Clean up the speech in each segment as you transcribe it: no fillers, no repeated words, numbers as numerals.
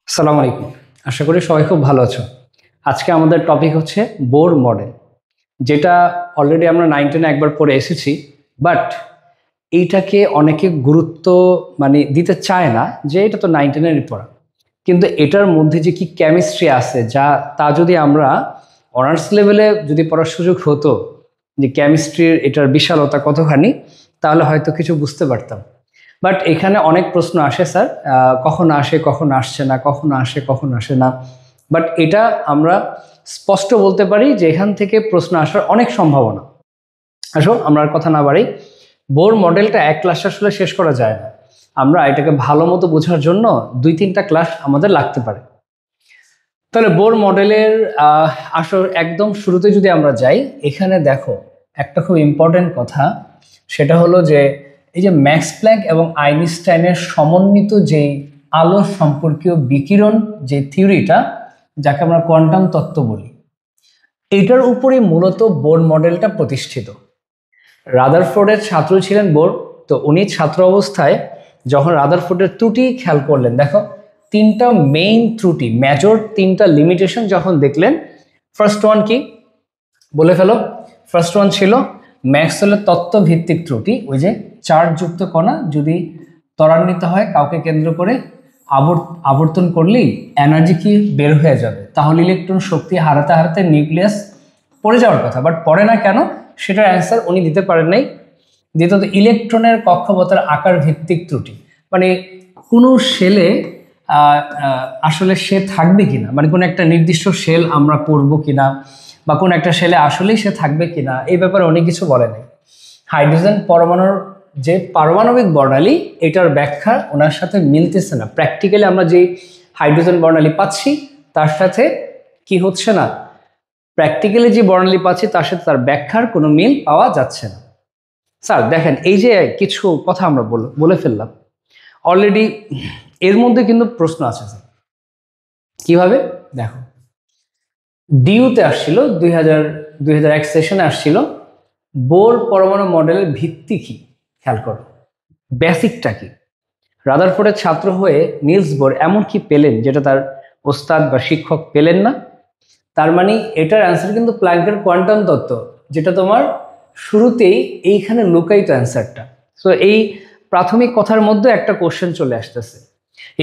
আসসালামু আলাইকুম। আশা করি সবাই খুব ভালো আছো। আজকে আমাদের টপিক হচ্ছে বোর মডেল, যেটা অলরেডি আমরা 9-10 একবার পড়ে এসেছি। বাট এইটাকে অনেকে গুরুত্ব দিতে চায় না, যে এটা তো 9-10-এরই পড়া। কিন্তু এটার মধ্যে যে কি কেমিস্ট্রি আছে, তা যদি আমরা অনার্স লেভেলে যদি পড়ার সুযোগ হতো, যে কেমিস্ট্রির এটার বিশালতা কতখানি, তাহলে হয়তো কিছু বুঝতে পারতাম। বাট এখানে অনেক প্রশ্ন আসে স্যার, কখন আসে কখন আসছে না, কখন আসে কখন আসে না। বাট এটা আমরা স্পষ্ট বলতে পারি যে এখান থেকে প্রশ্ন আসার অনেক সম্ভাবনা। আসো আমরা আর কথা না বাড়ি, বোর মডেলটা এক ক্লাস আসলে শেষ করা যায় না। আমরা এটাকে ভালো মতো বোঝার জন্য 2-3টা ক্লাস আমাদের লাগতে পারে। তাহলে বোর মডেলের আসল একদম শুরুতে যদি আমরা যাই, এখানে দেখো একটা খুব ইম্পর্টেন্ট কথা, সেটা হলো যে এই যে ম্যাক্স প্ল্যাঙ্ক এবং আইনস্টাইনের সমন্বিত যে আলো সম্পর্কীয় বিকিরণ যে থিওরিটা, যাকে আমরা কোয়ান্টাম তত্ত্ব বলি, এইটার উপরে মূলত বোর মডেলটা প্রতিষ্ঠিত। রাদারফোর্ডের ছাত্র ছিলেন বোর। তো উনি ছাত্র অবস্থায় যখন রাদারফোর্ডের ত্রুটি খেয়াল করলেন, দেখো তিনটা মেইন ত্রুটি, মেজর তিনটা লিমিটেশন যখন দেখলেন, ফার্স্ট ওয়ান কি বলে ফেলো? ফার্স্ট ওয়ান ছিল ম্যাক্সওয়েলের তত্ত্ব ভিত্তিক ত্রুটি। ওই যে চার্জযুক্ত কণা যদি ত্বরান্বিত হয় কাউকে কেন্দ্র করে, আবর্তন করলেই এনার্জি কি বের হয়ে যাবে, তাহলে ইলেকট্রন শক্তি হারাতে হারাতে নিউক্লিয়াস পড়ে যাওয়ার কথা, বাট পড়ে না কেন, সেটার অ্যান্সার উনি দিতে পারেন নাই। দ্বিতীয়ত ইলেকট্রনের কক্ষপথের আকার ভিত্তিক ত্রুটি, কোনো সেলে আসলে সে থাকবে কিনা, কোনো একটা নির্দিষ্ট সেল আমরা পড়বো কিনা, বা কোন একটা সেলে আসলেই সে থাকবে কিনা, এই ব্যাপারে অনেক কিছু বলে নাই। হাইড্রোজেন পরমাণুর যে পারমাণবিক বর্ণালী, এটার ব্যাখ্যা ওনার সাথে মিলতেছে না। প্র্যাকটিক্যালি আমরা যে হাইড্রোজেন বর্ণালী পাচ্ছি তার সাথে কি হচ্ছে না, প্র্যাকটিক্যালি যে বর্ণালী পাচ্ছি তার সাথে তার ব্যাখ্যার কোনো মিল পাওয়া যাচ্ছে না। স্যার দেখেন, এই যে কিছু কথা আমরা বলে ফেললাম অলরেডি, এর মধ্যে কিন্তু প্রশ্ন আছে স্যার। কিভাবে? দেখো, ডিউতে আসছিল 2001 সেশনে আসছিল, বোর পরমাণু মডেলের ভিত্তি কি খেয়াল করো, বেসিকটা কি। রাদারফোর্ডের ছাত্র হয়ে নিলস বোর এমন কি পেলেন যেটা তার ওস্তাদ বা শিক্ষক পেলেন না? তার এটার অ্যান্সার কিন্তু প্ল্যাঙ্কের কোয়ান্টাম তত্ত্ব, যেটা তোমার শুরুতেই এইখানে লুকায়িত অ্যান্সারটা। সো এই প্রাথমিক কথার মধ্যে একটা কোশ্চেন চলে আসতেছে।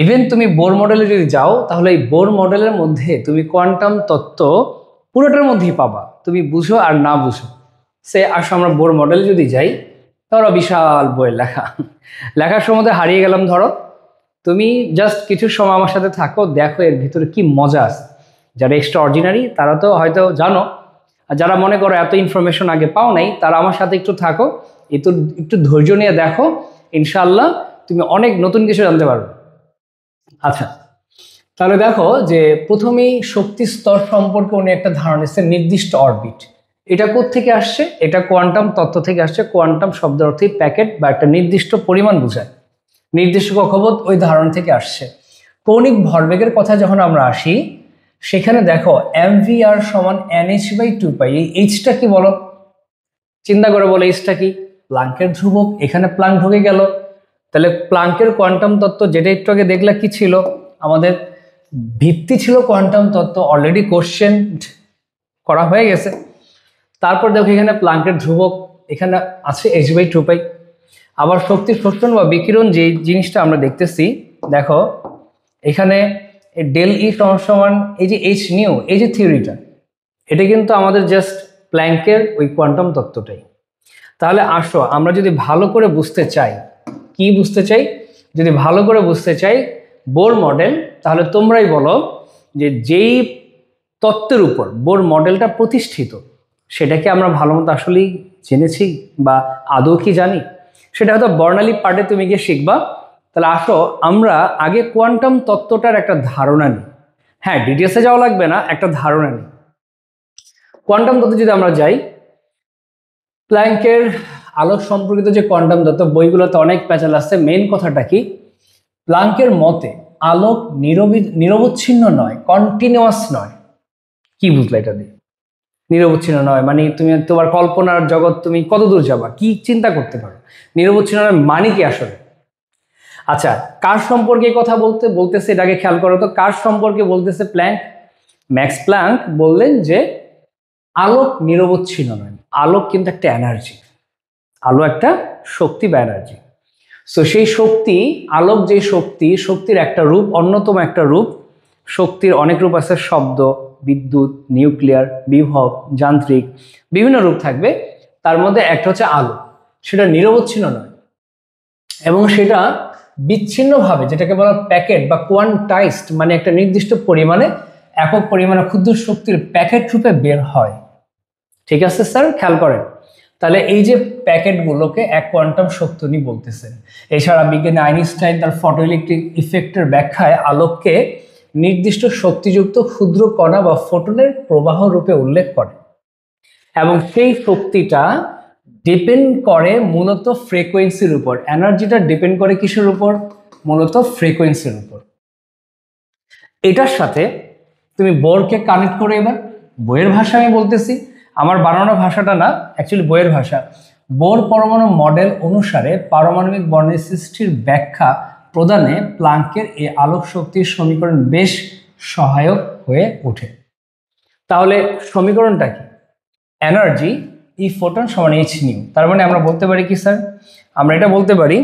ইভেন তুমি বোর মডেলে যদি যাও, তাহলে এই বোর মডেলের মধ্যে তুমি কোয়ান্টাম তত্ত্ব পুরোটার মধ্যেই পাবা, তুমি বুঝো আর না বুঝো। সে আসো আমরা বোর মডেলে যদি যাই, ধরো বিশাল বইয়ের লেখার সময় হারিয়ে গেলাম। ধরো তুমি জাস্ট কিছু সময় আমার সাথে থাকো, দেখো এর ভিতরে কি মজা আছে। যারা এক্সট্রা অর্ডিনারি তারা তো হয়তো জানো, আর যারা মনে করো এত ইনফরমেশন আগে পাও নাই, তারা আমার সাথে একটু থাকো, একটু ধৈর্য নিয়ে দেখো, ইনশাআল্লাহ তুমি অনেক নতুন কিছু জানতে পারবে। আচ্ছা, তাহলে দেখো যে প্রথমেই শক্তি স্তর সম্পর্কে উনি একটা ধারণা দিচ্ছে, নির্দিষ্ট অরবিট। এটা কোত্থেকে আসছে? এটা কোয়ান্টাম তত্ত্ব থেকে আসছে। কোয়ান্টাম শব্দের অর্থে প্যাকেট বা একটা নির্দিষ্ট পরিমাণ বোঝায়, নির্দিষ্ট কক্ষপথ, ওই ধারণা থেকে আসছে। কৌণিক ভরবেগের কথা যখন আমরা আসি, সেখানে দেখো mvr সমান nh/2π। এই এইচটা কি বলো? চিন্তা করে বলো এইচটা কি? প্লাঙ্কের ধ্রুবক। এখানে প্লাঙ্ক ঢুকে গেল, তাহলে প্লাঙ্কের কোয়ান্টাম তত্ত্ব যেটা একটু আগে দেখলে কি ছিল, আমাদের ভিত্তি ছিল কোয়ান্টাম তত্ত্ব, অলরেডি কোশ্চেন করা হয়ে গেছে। তারপর দেখো এখানে প্লাঙ্কের ধ্রুবক, এখানে আছে h/2π। আবার শক্তি শোষণ বা বিকিরণ যে জিনিসটা আমরা দেখতেছি, দেখো এখানে ডেল ই সমান এই যে এইচ নিউ, এই যে থিওরিটা, এটা কিন্তু আমাদের জাস্ট প্ল্যাঙ্কের ওই কোয়ান্টাম তত্ত্বটাই। তাহলে আসো আমরা যদি ভালো করে বুঝতে চাই, কি বুঝতে চাই, যদি ভালো করে বুঝতে চাই বোর মডেল, তাহলে তোমরাই বলো যে যেই তত্ত্বের উপর বোর মডেলটা প্রতিষ্ঠিত, সেটাকে আমরা ভালো মতো আসলেই জেনেছি বা আদৌ কি জানি, সেটা হয়তো বর্ণালী পার্টে তুমি গিয়ে শিখবা। তাহলে আসো আমরা আগে কোয়ান্টাম তত্ত্বটার একটা ধারণা নিই। হ্যাঁ, ডিটেলসে যাওয়া লাগবে না, একটা ধারণা নিই। কোয়ান্টাম তত্ত্বে যদি আমরা যাই, প্ল্যাঙ্কের আলোক সম্পর্কিত যে কোয়ান্টাম তত্ত্ব, বইগুলোতে অনেক প্যাচাল আসছে। মেইন কথাটা কি, প্ল্যাঙ্কের মতে আলোক নিরবচ্ছিন্ন নয়, কন্টিনিউয়াস নয়। কি বুঝলে এটা দিয়ে? নিরবচ্ছিন্ন নয় তুমি তোমার কল্পনার জগৎ তুমি কত দূর যাবা, কি চিন্তা করতে পারো, নিরবচ্ছিন্ন নয় মানে কি আসলে? আচ্ছা, কার সম্পর্কে কথা বলতেছে এটাকে খেয়াল করো তো, কার সম্পর্কে বলতেছে প্ল্যাঙ্ক? ম্যাক্স প্ল্যাঙ্ক বললেন যে আলোক নিরবচ্ছিন্ন নয়, আলোক কিন্তু একটা এনার্জি, আলো একটা শক্তি বা এনার্জি। সো সেই শক্তি, আলোক যে শক্তি, শক্তির একটা রূপ, অন্যতম একটা রূপ, শক্তির অনেক রূপ আছে, শব্দ, বিদ্যুৎ, নিউক্লিয়ার, বিভব, যান্ত্রিক, বিভিন্ন রূপ থাকবে। তার মধ্যে একটা হচ্ছে আলো, সেটা নিরবচ্ছিন্ন নয় এবং সেটা বিচ্ছিন্নভাবে, যেটাকে বলা প্যাকেট বা কোয়ান্টাইজড, মানে একটা নির্দিষ্ট পরিমাণে, একক পরিমাণে ক্ষুদ্র শক্তির প্যাকেট রূপে বের হয়। ঠিক আছে স্যার, খেয়াল করেন। তাহলে এই যে প্যাকেটগুলোকে এক কোয়ান্টাম শক্তি উনি বলতেছেন। এছাড়া বিজ্ঞানী আইনস্টাইন তার ফটোইলেকট্রিক ইফেক্টের ব্যাখ্যায় আলোককে নির্দিষ্ট শক্তিযুক্ত ক্ষুদ্র কণা বা ফোটনের প্রবাহ রূপে উল্লেখ করে এবং সেই শক্তিটা ডিপেন্ড করে মূলত ফ্রিকোয়েন্সির উপর। এনার্জিটা ডিপেন্ড করে কিসের উপর? মূলত ফ্রিকোয়েন্সির উপর। এটার সাথে তুমি বোরকে কানেক্ট করে, এবার বইয়ের ভাষা আমি বলতেছি, আমার বানানো ভাষাটা না, অ্যাকচুয়ালি বইয়ের ভাষা। বোর পরমাণু মডেল অনুসারে পারমাণবিক বর্ণের সৃষ্টির ব্যাখ্যা প্রদানে প্লাঙ্কের এই আলোক শক্তির সমীকরণ বেশ সহায়ক হয়ে ওঠে। তাহলে সমীকরণটা কি? এনার্জি ই ফোটন সমান এইচ নিউ। তার মানে আমরা বলতে পারি কি স্যার? আমরা এটা বলতে পারি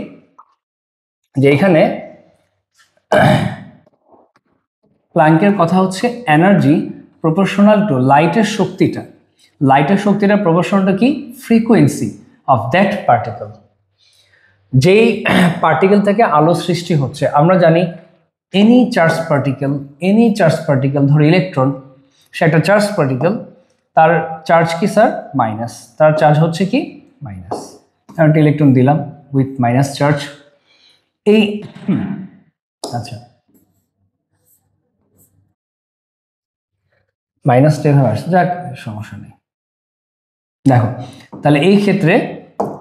যে এখানে প্লাঙ্কের কথা হচ্ছে এনার্জি প্রপোর্শনাল টু লাইটের শক্তিটা, লাইটের শক্তিটা প্রপোর্শনাল কি? Frequency of that particle. যেই পার্টিকেল থেকে আলো সৃষ্টি হচ্ছে, আমরা জানি এনি চার্জ পার্টিকেল, ধরো ইলেকট্রন, সে একটা চার্জ পার্টিকেল, তার চার্জ কি স্যার? মাইনাস। তার চার্জ হচ্ছে কি? মাইনাস। একটা ইলেকট্রন দিলাম উইথ মাইনাস চার্জ। এই আচ্ছা, মাইনাসটা এভাবে আসছে, যাক সমস্যা নেই। দেখো, তাহলে এই ক্ষেত্রে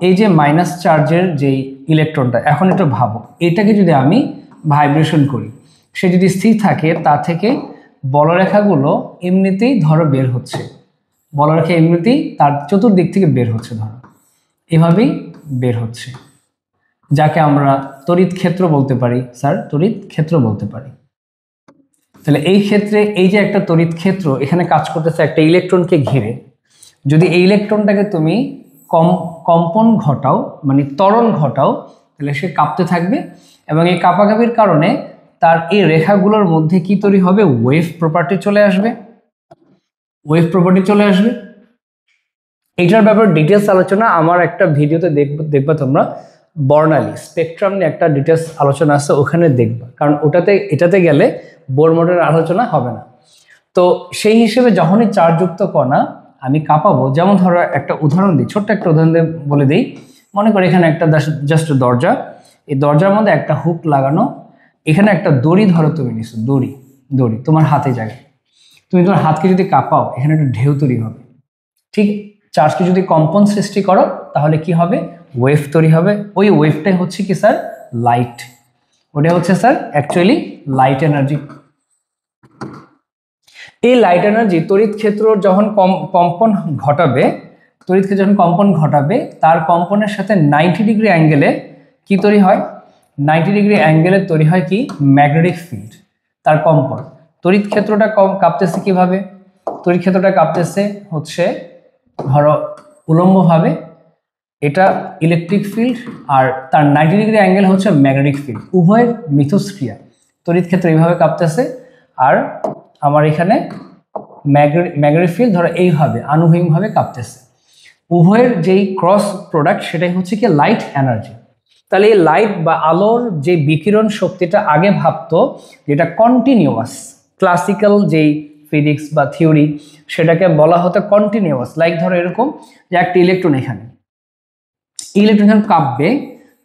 এই যে মাইনাস চার্জের যেই ইলেকট্রনটা, এখন একটু ভাবো, এটাকে যদি আমি ভাইব্রেশন করি, সে যদি স্থির থাকে, তা থেকে বলরেখাগুলো এমনিতেই ধরো বের হচ্ছে, বলরেখা এমনিতেই তার চতুর্দিক থেকে বের হচ্ছে, ধরো এভাবেই বের হচ্ছে, যাকে আমরা তড়িৎ ক্ষেত্র বলতে পারি স্যার, তড়িৎ ক্ষেত্র বলতে পারি। তাহলে এই ক্ষেত্রে এই যে একটা তড়িৎ ক্ষেত্র এখানে কাজ করতেছে একটা ইলেকট্রনকে ঘিরে, যদি এই ইলেকট্রনটাকে তুমি কম্পন ঘটাও, মানে ত্বরণ ঘটাও, তাহলে সে কাঁপতে থাকবে এবং এই কাঁপাকাঁপির কারণে তার এই রেখাগুলোর মধ্যে কি তৈরি হবে? ওয়েভ প্রপার্টি চলে আসবে, ওয়েভ প্রপার্টি চলে আসবে। এইটার ব্যাপারে ডিটেলস আলোচনা আমার একটা ভিডিওতে দেখবা তোমরা, বর্ণালী স্পেকট্রাম নিয়ে একটা ডিটেলস আলোচনা আছে, ওখানে দেখবা, কারণ এটাতে গেলে বোর মডেলের আলোচনা হবে না। তো সেই হিসেবে যখনই চার্জযুক্ত কণা আমি কাঁপাবো, যেমন ধরো একটা উদাহরণ দিই, ছোট্ট একটা উদাহরণ দিয়ে বলে দিই। মনে করো এখানে একটা জাস্ট দরজা, এই দরজার মধ্যে একটা হুক লাগানো, এখানে একটা দড়ি ধরো তুমি নিছো, দড়ি তোমার হাতে জায়গায়, তুমি তোমার হাতকে যদি কাঁপাও, এখানে একটা ঢেউ তৈরি হবে। ঠিক, চার্জকে যদি কম্পন সৃষ্টি করো, তাহলে কি হবে? ওয়েভ তৈরি হবে। ওই ওয়েভটাই হচ্ছে কি স্যার? লাইট। ওটা হচ্ছে স্যার অ্যাকচুয়ালি লাইট এনার্জি। এই লাইট এনার্জি তড়িৎ ক্ষেত্র যখন কম্পন ঘটাবে, তড়িৎ ক্ষেত্র যখন কম্পন ঘটাবে, তার কম্পনের সাথে 90 ডিগ্রি অ্যাঙ্গেলে কি তৈরি হয়? 90 ডিগ্রি অ্যাঙ্গেলে তৈরি হয় কি? Magnetic field. তার কম্পন, তড়িৎ ক্ষেত্রটা কাঁপতেছে কিভাবে? তড়িৎ ক্ষেত্রটা কাঁপতেছে হচ্ছে ধরো উলম্বভাবে, এটা ইলেকট্রিক ফিল্ড, আর তার 90 ডিগ্রি অ্যাঙ্গেল হচ্ছে ম্যাগনেটিক ফিল্ড, উভয়ের মিথস্ক্রিয়া। তড়িৎ ক্ষেত্র এইভাবে কাঁপতেছে, আর আমার এখানে ম্যাগনেটিক ফিল্ড ধরো এইভাবে আনুভূমিকভাবে কাঁপতেছে। উভয়ের যেই ক্রস প্রোডাক্ট, সেটাই হচ্ছে কি? Light energy. তাহলে এই লাইট বা আলোর যে বিকিরণ শক্তিটা আগে ভাবতো যেটা কন্টিনিউয়াস, ক্লাসিক্যাল যেই ফিজিক্স বা থিওরি, সেটাকে বলা হতো কন্টিনিউয়াস। লাইক ধরো এরকম যে একটা ইলেকট্রন, এখানে ইলেকট্রন যখন কাঁপবে,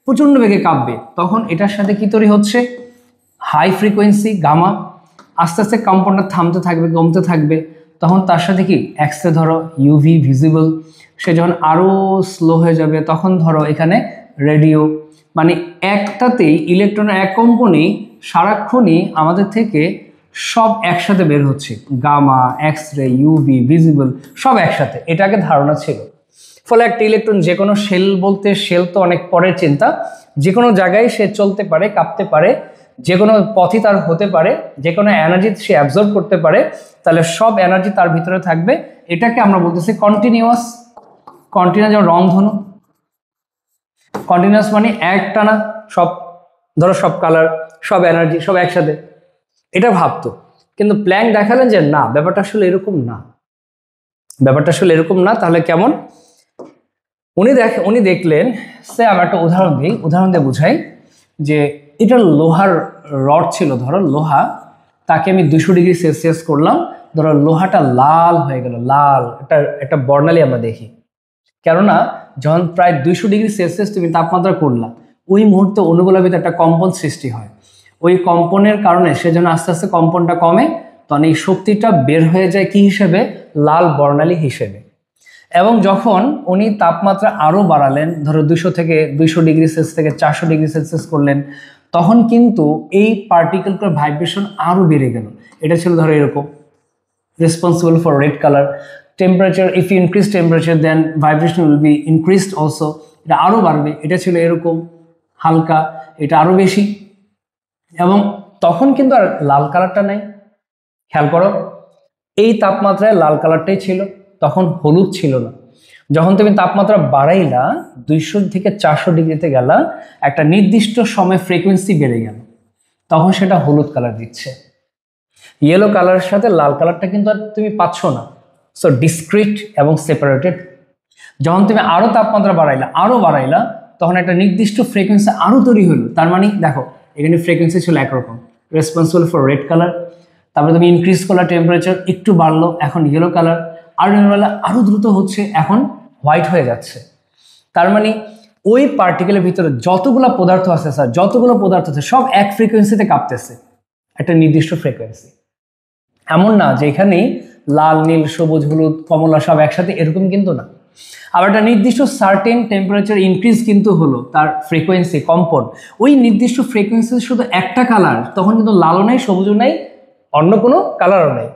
প্রচন্ড বেগে কাঁপবে, তখন এটার সাথে কি তৈরি হচ্ছে? High frequency gamma. আস্তে আস্তে কম্পনটা থামতে থাকবে, কমতে থাকবে, তখন তার সাথে কি এক্সরে ধরো ইউভি ভিজিবল, সে যখন আরো স্লো হয়ে যাবে, তখন ধরো এখানে রেডিও। মানে একটাতেই ইলেকট্রনের এক কম্পনেই সারাক্ষণই আমাদের থেকে সব একসাথে বের হচ্ছে, গামা, এক্সরে, ইউভি, ভিজিবল, সব একসাথে, এটাকে ধারণা ছিল। ফলে একটা ইলেকট্রন যে কোনো শেল, বলতে শেল তো অনেক পরের চিন্তা, যে কোনো জায়গায় সে চলতে পারে, কাঁপতে পারে, যে কোনো পথই তার হতে পারে, যে কোনো এনার্জি সে অ্যাবজর্ব করতে পারে, তাহলে সব এনার্জি তার ভিতরে থাকবে। এটাকে আমরা বলতেছি কন্টিনিউয়াস। কন্টিনিউয়াস যেমন রংধনু, কন্টিনিউয়াস মানে একটানা সব, ধরো সব কালার, সব এনার্জি সব একসাথে, এটা ভাবতো। কিন্তু প্ল্যাঙ্ক দেখালেন যে না, ব্যাপারটা আসলে এরকম না, ব্যাপারটা আসলে এরকম না। তাহলে কেমন? উনি দেখলেন, সে আমি একটা উদাহরণ দিই, উদাহরণ দিয়ে বুঝাই যে এটা লোহার রড ছিল, ধরো লোহা, তাকে আমি 200 ডিগ্রি সেলসিয়াস করলাম, ধরো লোহাটা লাল হয়ে গেল, লাল একটা বর্ণালী আমরা দেখি। কেননা যখন প্রায় 200 ডিগ্রি সেলসিয়াস তুমি তাপমাত্রা করলা, ওই মুহূর্তে অণুগুলোর ভিতরে একটা কম্পন সৃষ্টি হয়। ওই কম্পনের কারণে সেজন্য আস্তে আস্তে কম্পনটা কমে, তখন এই শক্তিটা বের হয়ে যায় কি হিসেবে? লাল বর্ণালী হিসেবে। এবং যখন উনি তাপমাত্রা আরও বাড়ালেন, ধরো 200 ডিগ্রি সেলসিয়াস থেকে 400 ডিগ্রি সেলসিয়াস করলেন, তখন কিন্তু এই পার্টিকেলগুলোর ভাইব্রেশন আরও বেড়ে গেল। এটা ছিল ধরো এরকম, responsible for red colour. Temperature, if you increase temperature then vibration will be increased also, এটা আরও বাড়বে। এটা ছিল এরকম হালকা, এটা আরও বেশি। এবং তখন কিন্তু আর লাল কালারটা নাই, খেয়াল করো, এই তাপমাত্রায় লাল কালারটাই ছিল, তখন হলুদ ছিল না। যখন তুমি তাপমাত্রা বাড়াইলা 200 থেকে 400 ডিগ্রিতে গেলা, একটা নির্দিষ্ট সময় ফ্রিকোয়েন্সি বেড়ে গেল, তখন সেটা হলুদ কালার দিচ্ছে। ইয়েলো কালারের সাথে লাল কালারটা কিন্তু আর তুমি পাচ্ছ না। সো ডিসক্রিট এবং সেপারেটেড। যখন তুমি আরো তাপমাত্রা বাড়াইলা, তখন একটা নির্দিষ্ট ফ্রিকোয়েন্সি আরো তৈরি হলো। তার মানে দেখো, এখানে ফ্রিকোয়েন্সি ছিল একরকম, রেসপন্সিবল ফর রেড কালার। তারপরে তুমি ইনক্রিজ করলা, টেম্পারেচার একটু বাড়লো, এখন ইয়েলো কালার। আরো দ্রুত হচ্ছে, এখন হোয়াইট হয়ে যাচ্ছে। তার মানে ওই পার্টিকেলের ভিতরে যতগুলো পদার্থ আছে স্যার, যতগুলো পদার্থ আছে সব এক ফ্রিকোয়েন্সিতে কাঁপতেছে, একটা নির্দিষ্ট ফ্রিকোয়েন্সি। এমন না যে এখানেই লাল, নীল, সবুজ, হলুদ, কমলা সব একসাথে, এরকম কিন্তু না। আবার একটা নির্দিষ্ট সার্টেন টেম্পারেচার ইনক্রিজ কিন্তু হলো, তার ফ্রিকোয়েন্সি, কম্পন, ওই নির্দিষ্ট ফ্রিকোয়েন্সি শুধু একটা কালার, তখন কিন্তু লালও নাই, সবুজও নাই, অন্য কোনো কালারও নেই।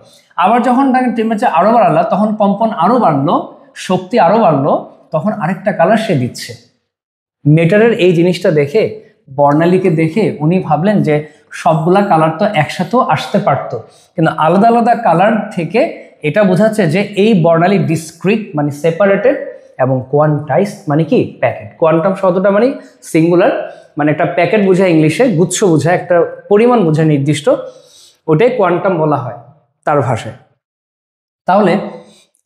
আবার যখন তাকে টেম্পারেচার আরও বাড়ালো, তখন কম্পন আরও বাড়লো, শক্তি আরও বাড়লো, তখন আরেকটা কালার সে দিচ্ছে। মেটারের এই জিনিসটা দেখে, বর্ণালীকে দেখে উনি ভাবলেন যে সবগুলা কালার তো একসাথেও আসতে পারতো, কিন্তু আলাদা আলাদা কালার থেকে এটা বোঝাচ্ছে যে এই বর্ণালী ডিসক্রিট মানে সেপারেটেড, এবং কোয়ান্টাইজ মানে কি প্যাকেট। কোয়ান্টাম শব্দটা মানে সিঙ্গুলার, মানে একটা প্যাকেট বোঝায় ইংলিশে, গুচ্ছ বোঝায়, একটা পরিমাণ বোঝায় নির্দিষ্ট, ওটাই কোয়ান্টাম বলা হয় তার ভাষায়। তাহলে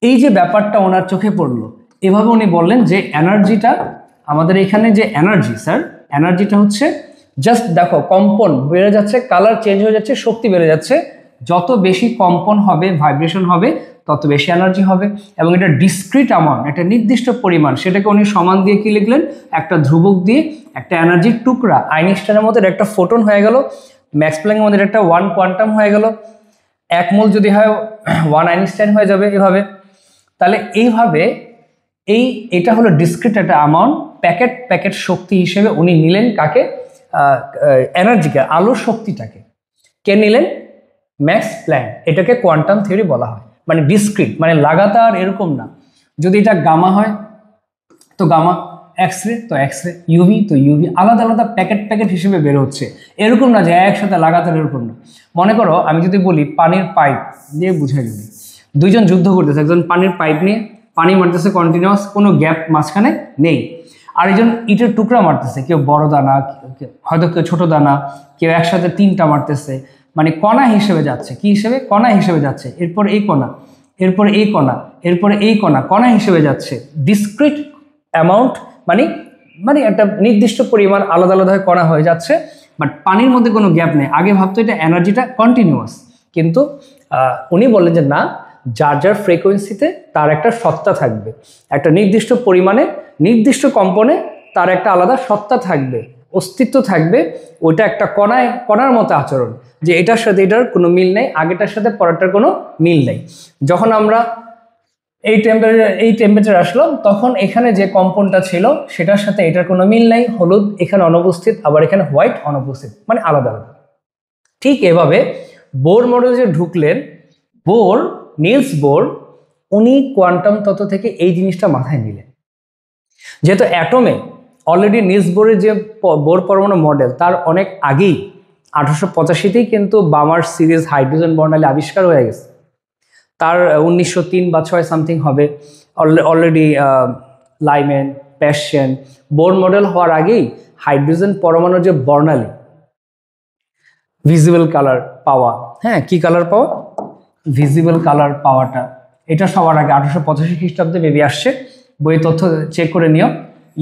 এই যে ব্যাপারটা ওনার চোখে পড়লো, এভাবে উনি বললেন যে এনার্জিটা, আমাদের এখানে যে এনার্জি স্যার, এনার্জিটা হচ্ছে জাস্ট দেখো, কম্পন বেড়ে যাচ্ছে, কালার চেঞ্জ হয়ে যাচ্ছে, শক্তি বেড়ে যাচ্ছে। যত বেশি কম্পন হবে, ভাইব্রেশন হবে, তত বেশি এনার্জি হবে। এবং এটা ডিসক্রিট অ্যামাউন্ট, একটা নির্দিষ্ট পরিমাণ, সেটাকে উনি সমান দিয়ে কি লিখলেন? একটা ধ্রুবক দিয়ে, একটা এনার্জির টুকরা। আইনস্টাইনের মধ্যে একটা ফোটন হয়ে গেল, ম্যাক্স প্ল্যাঙ্কের মধ্যে একটা 1 কোয়ান্টাম হয়ে গেল, 1 মোল যদি হয় 1 আইনস্টাইন হয়ে যাবে, এভাবে। তাহলে এইভাবে এটা হলো ডিসক্রিট একটা অ্যামাউন্ট, প্যাকেট শক্তি হিসেবে উনি নিলেন কাকে? এনার্জিকে, আলোর শক্তিটাকে। কে নিলেন? Max Planck. এটাকে কোয়ান্টাম থিওরি বলা হয়। মানে ডিসক্রিট মানে লাগাতার এরকম না। যদি এটা গামা হয় তো গামা, এক্সরে তো এক্সরে, ইউভি তো ইউভি, আলাদা আলাদা প্যাকেট হিসেবে বের হচ্ছে। এরকম না যে একসাথে লাগাতার, এরকম না। মনে করো আমি যদি বলি পানির পাইপ দিয়ে বুঝাই, যদি দুইজন যুদ্ধ করতেছে, একজন পানির পাইপ নিয়ে পানি মারতেছে কন্টিনিউয়াস, কোনো গ্যাপ মাঝখানে নেই, আর একজন ইটের টুকরা মারতেছে, কেউ বড় দানা, হয়তো কেউ ছোট দানা, কেউ একসাথে 3টা মারতেছে, মানে কণা হিসেবে যাচ্ছে। কি হিসেবে? কণা হিসেবে যাচ্ছে। এরপর এই কণা, এরপরে এই কণা, এরপরে এই কণা, কণা হিসেবে যাচ্ছে। ডিসক্রিট অ্যামাউন্ট মানে মানে একটা নির্দিষ্ট পরিমাণ আলাদা আলাদা কণা হয়ে যাচ্ছে, বাট পানির মধ্যে কোনো গ্যাপ নেই। আগে ভাবতো এটা এনার্জিটা কন্টিনিউয়াস, কিন্তু উনি বললেন যে না, যার যার ফ্রিকোয়েন্সিতে তার একটা সত্তা থাকবে, একটা নির্দিষ্ট পরিমাণে, নির্দিষ্ট কম্পনে তার একটা আলাদা সত্তা থাকবে, অস্তিত্ব থাকবে। ওইটা একটা কণার মতো আচরণ, যে এটার সাথে এটার কোনো মিল নেই, আগেটার সাথে পরেরটার কোনো মিল নেই। যখন আমরা এই টেম্পারেচার আসলো, তখন এখানে যে কম্পনটা ছিল সেটার সাথে এটার কোনো মিল নেই, হলুদ এখানে অনুপস্থিত, আবার এখানে হোয়াইট অনুপস্থিত, মানে আলাদা আলাদা। ঠিক এভাবে বোর মডেল যে ঢুকলেন, নিলস বোর, উনি কোয়ান্টাম তত্ত্ব থেকে এই জিনিসটা মাথায় নিলেন যেহেতু অ্যাটমে অলরেডি নিলস বোরের যে বোর পরমাণু মডেল তার অনেক আগেই 1885তেই কিন্তু বামার সিরিজ হাইড্রোজেন বর্ণালী আবিষ্কার হয়ে গেছে। তার 1903 বা 6 সামথিং হবে already Lyman, passion Bohr model হওয়ার আগেই হাইড্রোজেন পরমাণুর যে বর্ণালী ভিজিবল কালার পাওয়া, হ্যাঁ কি কালার পাওয়া, ভিজিবল কালার পাওয়াটা, এটা সবার আগে 1885 খ্রিস্টাব্দে বেবি আসছে। বই তথ্য চেক করে নিও।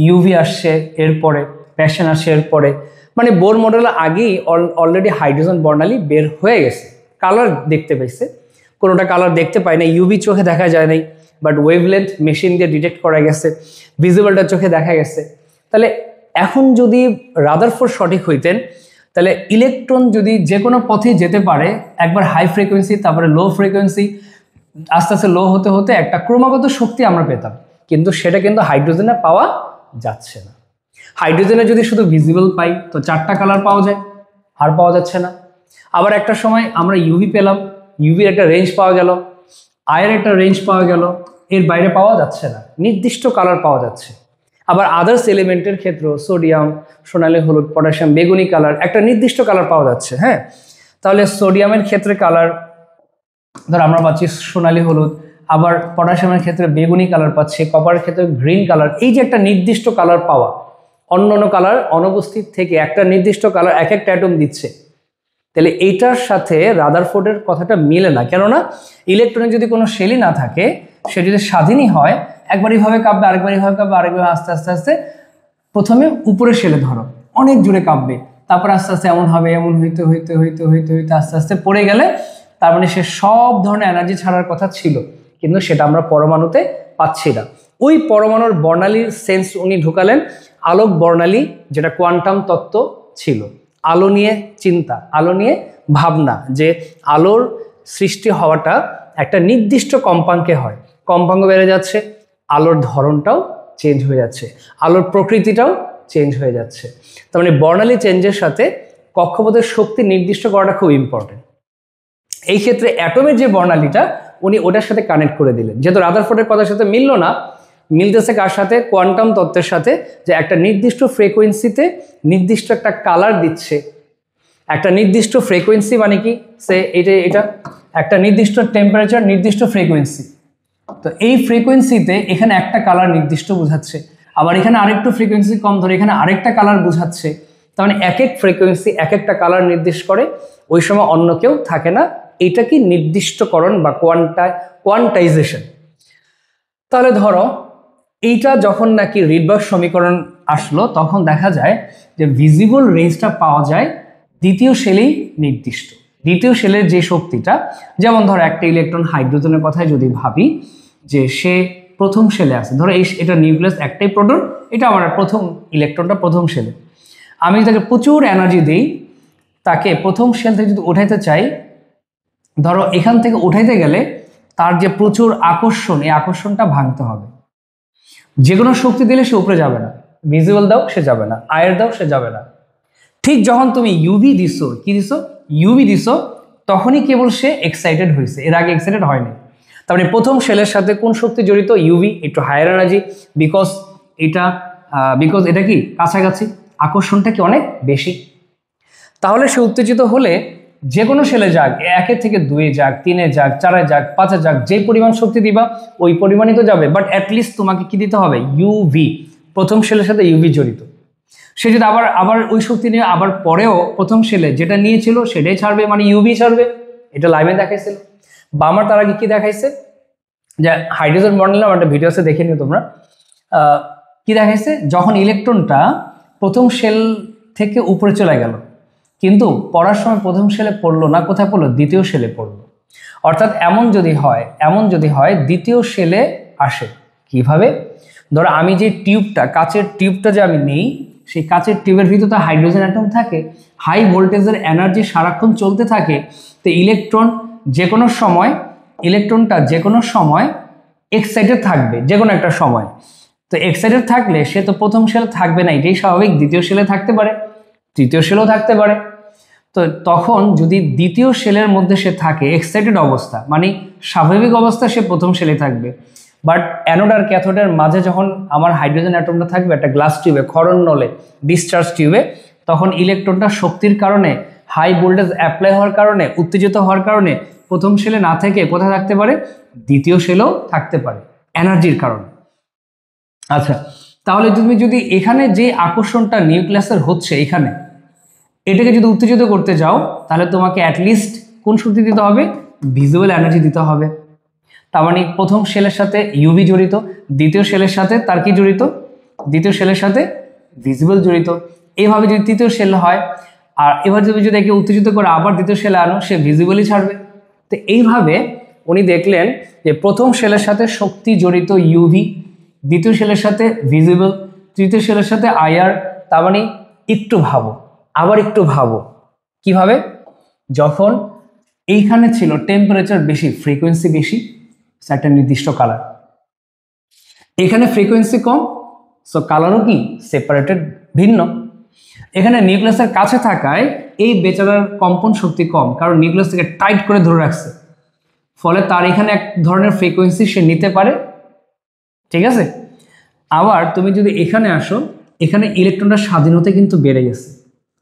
ইউভি আসছে এরপরে, প্যাশন আসছে এরপরে, মানে বোর মডেলের আগেই অলরেডি হাইড্রোজেন বর্ণালী বের হয়ে গেছে। কালার দেখতে পাইছে, কোনোটা কালার দেখতে পায় না, ইউভি চোখে দেখা যায় নাই, বাট ওয়েভলেন্থ মেশিন দিয়ে ডিটেক্ট করা গেছে, ভিজিবলটা চোখে দেখা গেছে। তাহলে এখন যদি রাদারফোর্ড সঠিক হইতেন, তাহলে ইলেকট্রন যদি যে কোনো পথে যেতে পারে, একবার হাই ফ্রিকোয়েন্সি তারপরে লো ফ্রিকোয়েন্সি, আস্তে আস্তে লো হতে হতে একটা ক্রমাগত শক্তি আমরা পেতাম, কিন্তু সেটা কিন্তু হাইড্রোজেনে পাওয়া যাচ্ছে না। হাইড্রোজেনে যদি শুধু ভিজিবল পাই তো 4টা কালার পাওয়া যায়, আর পাওয়া যাচ্ছে না। আবার একটা সময় আমরা ইউভি পেলাম, ইউভির একটা রেঞ্জ পাওয়া গেল, আয়ের একটা রেঞ্জ পাওয়া গেল, এর বাইরে পাওয়া যাচ্ছে না, নির্দিষ্ট কালার পাওয়া যাচ্ছে। আবার আদার্স এলিমেন্টের ক্ষেত্রে সোডিয়াম, সোনালী হলুদ, পটাশিয়াম, বেগুনি কালার, একটা নির্দিষ্ট কালার পাওয়া যাচ্ছে। হ্যাঁ, তাহলে সোডিয়ামের ক্ষেত্রে কালার ধর আমরা পাচ্ছি সোনালী হলুদ, আবার পটাশিয়ামের ক্ষেত্রে বেগুনি কালার পাচ্ছি, কপারের ক্ষেত্রে গ্রিন কালার। এই যে একটা নির্দিষ্ট কালার পাওয়া, অন্য অন্য কালার অনুপস্থিত থেকে একটা নির্দিষ্ট কালার এক একটা অ্যাটম দিচ্ছে, তাহলে এইটার সাথে রাদারফোর্ডের কথাটা মিলে না। কেননা ইলেকট্রনের যদি কোনো শেলই না থাকে, সে যদি স্বাধীনই হয়, একবার এইভাবে কাঁপবে, আরেকবার এইভাবে কাঁপবে, আরেকবার আস্তে আস্তে আস্তে প্রথমে উপরে শেলে ধরো অনেক জোরে কাঁপবে, তারপর আস্তে আস্তে এমন হবে, এমন হইতে হইতে হইতে হইতে হইতে আস্তে আস্তে পড়ে গেলে তার মানে সে সব ধরনের এনার্জি ছাড়ার কথা ছিল, কিন্তু সেটা আমরা পরমাণুতে পাচ্ছি না। ওই পরমাণুর বর্ণালীর সেন্স উনি ঢুকালেন আলোক বর্ণালী, যেটা কোয়ান্টাম তত্ত্ব ছিল। আলো নিয়ে চিন্তা, আলো নিয়ে ভাবনা, যে আলোর সৃষ্টি হওয়াটা একটা নির্দিষ্ট কম্পাঙ্কে হয়, কম্পাঙ্ক বেড়ে যাচ্ছে, আলোর ধরনটাও চেঞ্জ হয়ে যাচ্ছে, আলোর প্রকৃতিটাও চেঞ্জ হয়ে যাচ্ছে। তার মানে বর্ণালী চেঞ্জের সাথে কক্ষপথের শক্তি নির্দিষ্ট করাটা খুব ইম্পর্টেন্ট। এই ক্ষেত্রে অ্যাটমের যে বর্ণালীটা উনি ওটার সাথে কানেক্ট করে দিলেন, যেহেতু রাদারফোর্ডের কথার সাথে মিলল না, মিলতেছে কার সাথে, কোয়ান্টাম তত্ত্বের সাথে, যে একটা নির্দিষ্ট ফ্রিকোয়েন্সিতে নির্দিষ্ট একটা কালার দিচ্ছে। একটা নির্দিষ্ট ফ্রিকোয়েন্সি মানে কি, সে এটা একটা নির্দিষ্ট টেম্পারেচার, নির্দিষ্ট ফ্রিকোয়েন্সি, তো এই ফ্রিকোয়েন্সিতে এখানে একটা কালার নির্দিষ্ট বোঝাচ্ছে, আবার এখানে আরেকটু ফ্রিকোয়েন্সি কম ধরে এখানে আরেকটা কালার বোঝাচ্ছে। তার মানে এক এক ফ্রিকোয়েন্সি এক একটা কালার নির্দেশ করে, ওই সময় অন্য কেউ থাকে না। এটা কি নির্দিষ্টকরণ বা কোয়ান্টাইজেশন। তাহলে ধরো এইটা যখন নাকি রিডবার্গ সমীকরণ আসলো, তখন দেখা যায় যে ভিজিবল রেঞ্জটা পাওয়া যায় দ্বিতীয় শেলেই নির্দিষ্ট। দ্বিতীয় শেলের যে শক্তিটা, যেমন ধরো একটা ইলেকট্রন হাইড্রোজেনের কথাই যদি ভাবি, যে সে প্রথম শেলে আছে, ধরো এটা নিউক্লিয়াস একটাই প্রোটন, এটা আমার প্রথম ইলেকট্রনটা প্রথম শেলে, আমি তাকে প্রচুর এনার্জি দিই, তাকে প্রথম শেল থেকে যদি উঠাইতে চাই, ধরো এখান থেকে উঠাইতে গেলে তার যে প্রচুর আকর্ষণ, এই আকর্ষণটা ভাঙতে হবে। যে কোনো শক্তি দিলে সে উপরে যাবে না, ভিজিবল দাও সে যাবে না, আয়ের দাও সে যাবে না। ঠিক যখন তুমি ইউভি দিছো, কি দিছো, ইউভি দিছো, তখনই কেবল সে এক্সাইটেড হয়েছে, এর আগে এক্সাইটেড হয়নি। তার মানে প্রথম শেলের সাথে কোন শক্তি জড়িত, ইউভি, একটু হায়ার এনার্জি, বিকজ এটা কি কাছাকাছি, আকর্ষণটা কি অনেক বেশি। তাহলে সে উত্তেজিত হলে যে কোনো শেলে যাক, 1 থেকে 2 যাক, 3 যাক, 4 যাক, 5 যাক, যে পরিমাণ শক্তি দিবা ওই পরিমাণই তো যাবে, বাট অ্যাটলিস্ট তোমাকে কি দিতে হবে, ইউভি, প্রথম শেলের সাথে ইউভি জড়িত। সে যদি আবার ওই শক্তি নিয়ে আবার পরেও প্রথম শেলে যেটা নিয়েছিল সেটাই ছাড়বে, মানে ইউভি ছাড়বে। এটা লাইভে দেখাইছিল। বামার তার আগে কি দেখাইছে, যে হাইড্রোজেন বর্ণালী একটা ভিডিওতে দেখে নিও তোমরা, কি দেখাইছে, যখন ইলেকট্রনটা প্রথম শেল থেকে উপরে চলে গেল, কিন্তু পড়ার সময় প্রথম শেলে পড়লো না, কোথায় পড়লো, দ্বিতীয় শেলে পড়লো। অর্থাৎ এমন যদি হয় দ্বিতীয় শেলে আসে কিভাবে, ধরো আমি যে টিউবটা, কাচের টিউবটা যে আমি নেই, সেই কাচের টিউবের ভিতরে হাইড্রোজেন অ্যাটম থাকে, হাই ভোল্টেজের এনার্জি সারাক্ষণ চলতে থাকে, তো ইলেকট্রনটা যে কোনো সময় এক্সাইটেড থাকবে, যে কোনো একটা সময়। তো এক্সাইটেড থাকলে সে তো প্রথম শেলে থাকবে না, এটাই স্বাভাবিক, দ্বিতীয় শেলে থাকতে পারে, তৃতীয় শেলেও থাকতে পারে। তো তখন যদি দ্বিতীয় শেলের মধ্যে সে থাকে এক্সাইটেড অবস্থা, মানে স্বাভাবিক অবস্থা, সে প্রথম শেলে থাকবে। বাট অ্যানোড আর ক্যাথোডের মাঝে যখন আমার হাইড্রোজেন অ্যাটমটা থাকবে একটা গ্লাস টিউবে, ক্ষরণ নলে, ডিসচার্জ টিউবে, তখন ইলেকট্রনটা শক্তির কারণে, হাই ভোল্টেজ অ্যাপ্লাই হওয়ার কারণে, উত্তেজিত হওয়ার কারণে প্রথম শেলে না থেকে কোথায় থাকতে পারে, দ্বিতীয় শেলেও থাকতে পারে, এনার্জির কারণে। আচ্ছা, তাহলে তুমি যদি এখানে যে আকর্ষণটা নিউক্লিয়াসের হচ্ছে এখানে, এটাকে যদি উত্তেজিত করতে যাও, তাহলে তোমাকে অ্যাটলিস্ট কোন শক্তি দিতে হবে, ভিজিবল এনার্জি দিতে হবে। তার মানে প্রথম শেলের সাথে ইউভি জড়িত, দ্বিতীয় শেলের সাথে তার কি জড়িত, দ্বিতীয় শেলের সাথে ভিজিবল জড়িত। এইভাবে যদি তৃতীয় শেল হয়, আর এবার তুমি যদি একে উত্তেজিত করে আবার দ্বিতীয় শেলে আনো, সে ভিজিবলই ছাড়বে। তো এইভাবে উনি দেখলেন যে প্রথম শেলের সাথে শক্তি জড়িত ইউভি, দ্বিতীয় শেলের সাথে ভিজিবল, তৃতীয় শেলের সাথে আইআর। তার মানে একটু ভাবো, আবার একটু ভাবো কিভাবে, যখন এইখানে ছিল টেম্পারেচার বেশি, ফ্রিকোয়েন্সি বেশি, একটা নির্দিষ্ট কালার, এখানে ফ্রিকোয়েন্সি কম, সো কালারও কি সেপারেটেড, ভিন্ন। এখানে নিউক্লিয়াসের কাছে থাকায় এই বেচারার কম্পন শক্তি কম, কারণ নিউক্লিয়াস থেকে টাইট করে ধরে রাখছে, ফলে তার এখানে এক ধরনের ফ্রিকোয়েন্সি সে নিতে পারে, ঠিক আছে। আবার তুমি যদি এখানে আসো, এখানে ইলেকট্রনটার স্বাধীনতা কিন্তু বেড়ে গেছে,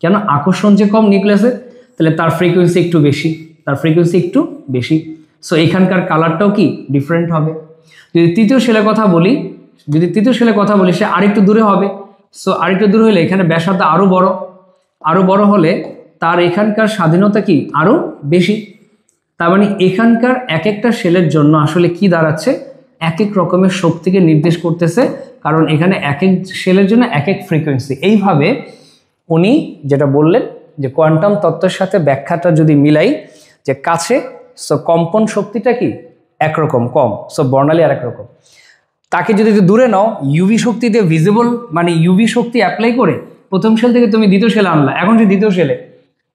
কেন, আকর্ষণ যে কম নিউক্লিয়াসের, তাহলে তার ফ্রিকোয়েন্সি একটু বেশি, তার ফ্রিকোয়েন্সি একটু বেশি, সো এখানকার কালারটাও কি ডিফারেন্ট হবে। যদি তৃতীয় শেলের কথা বলি, সে আরেকটু দূরে হবে, সো আরেকটু দূরে হলে এখানে ব্যাসার্ধ আরো বড় হলে তার এখানকার স্বাধীনতা কি আরো বেশি। তার মানে এখানকার এক একটা শেলের জন্য আসলে কি দাঁড়াচ্ছে, এক এক রকমের শক্তিকে নির্দেশ করতেছে, কারণ এখানে এক এক শেলের জন্য এক এক ফ্রিকোয়েন্সি। এইভাবে উনি যেটা বললেন যে কোয়ান্টাম তত্ত্বের সাথে ব্যাখ্যাটা যদি মিলাই, যে কাছে সো কম্পন শক্তিটা কি একরকম কম, সো বর্ণালী আর একরকম। তাকে যদি দূরে নাও, ইউভি শক্তি দিয়ে ভিজিবল, মানে ইউভি শক্তি অ্যাপ্লাই করে প্রথম শেল থেকে তুমি দ্বিতীয় শেলে আনলা, এখন যে দ্বিতীয় শেলে,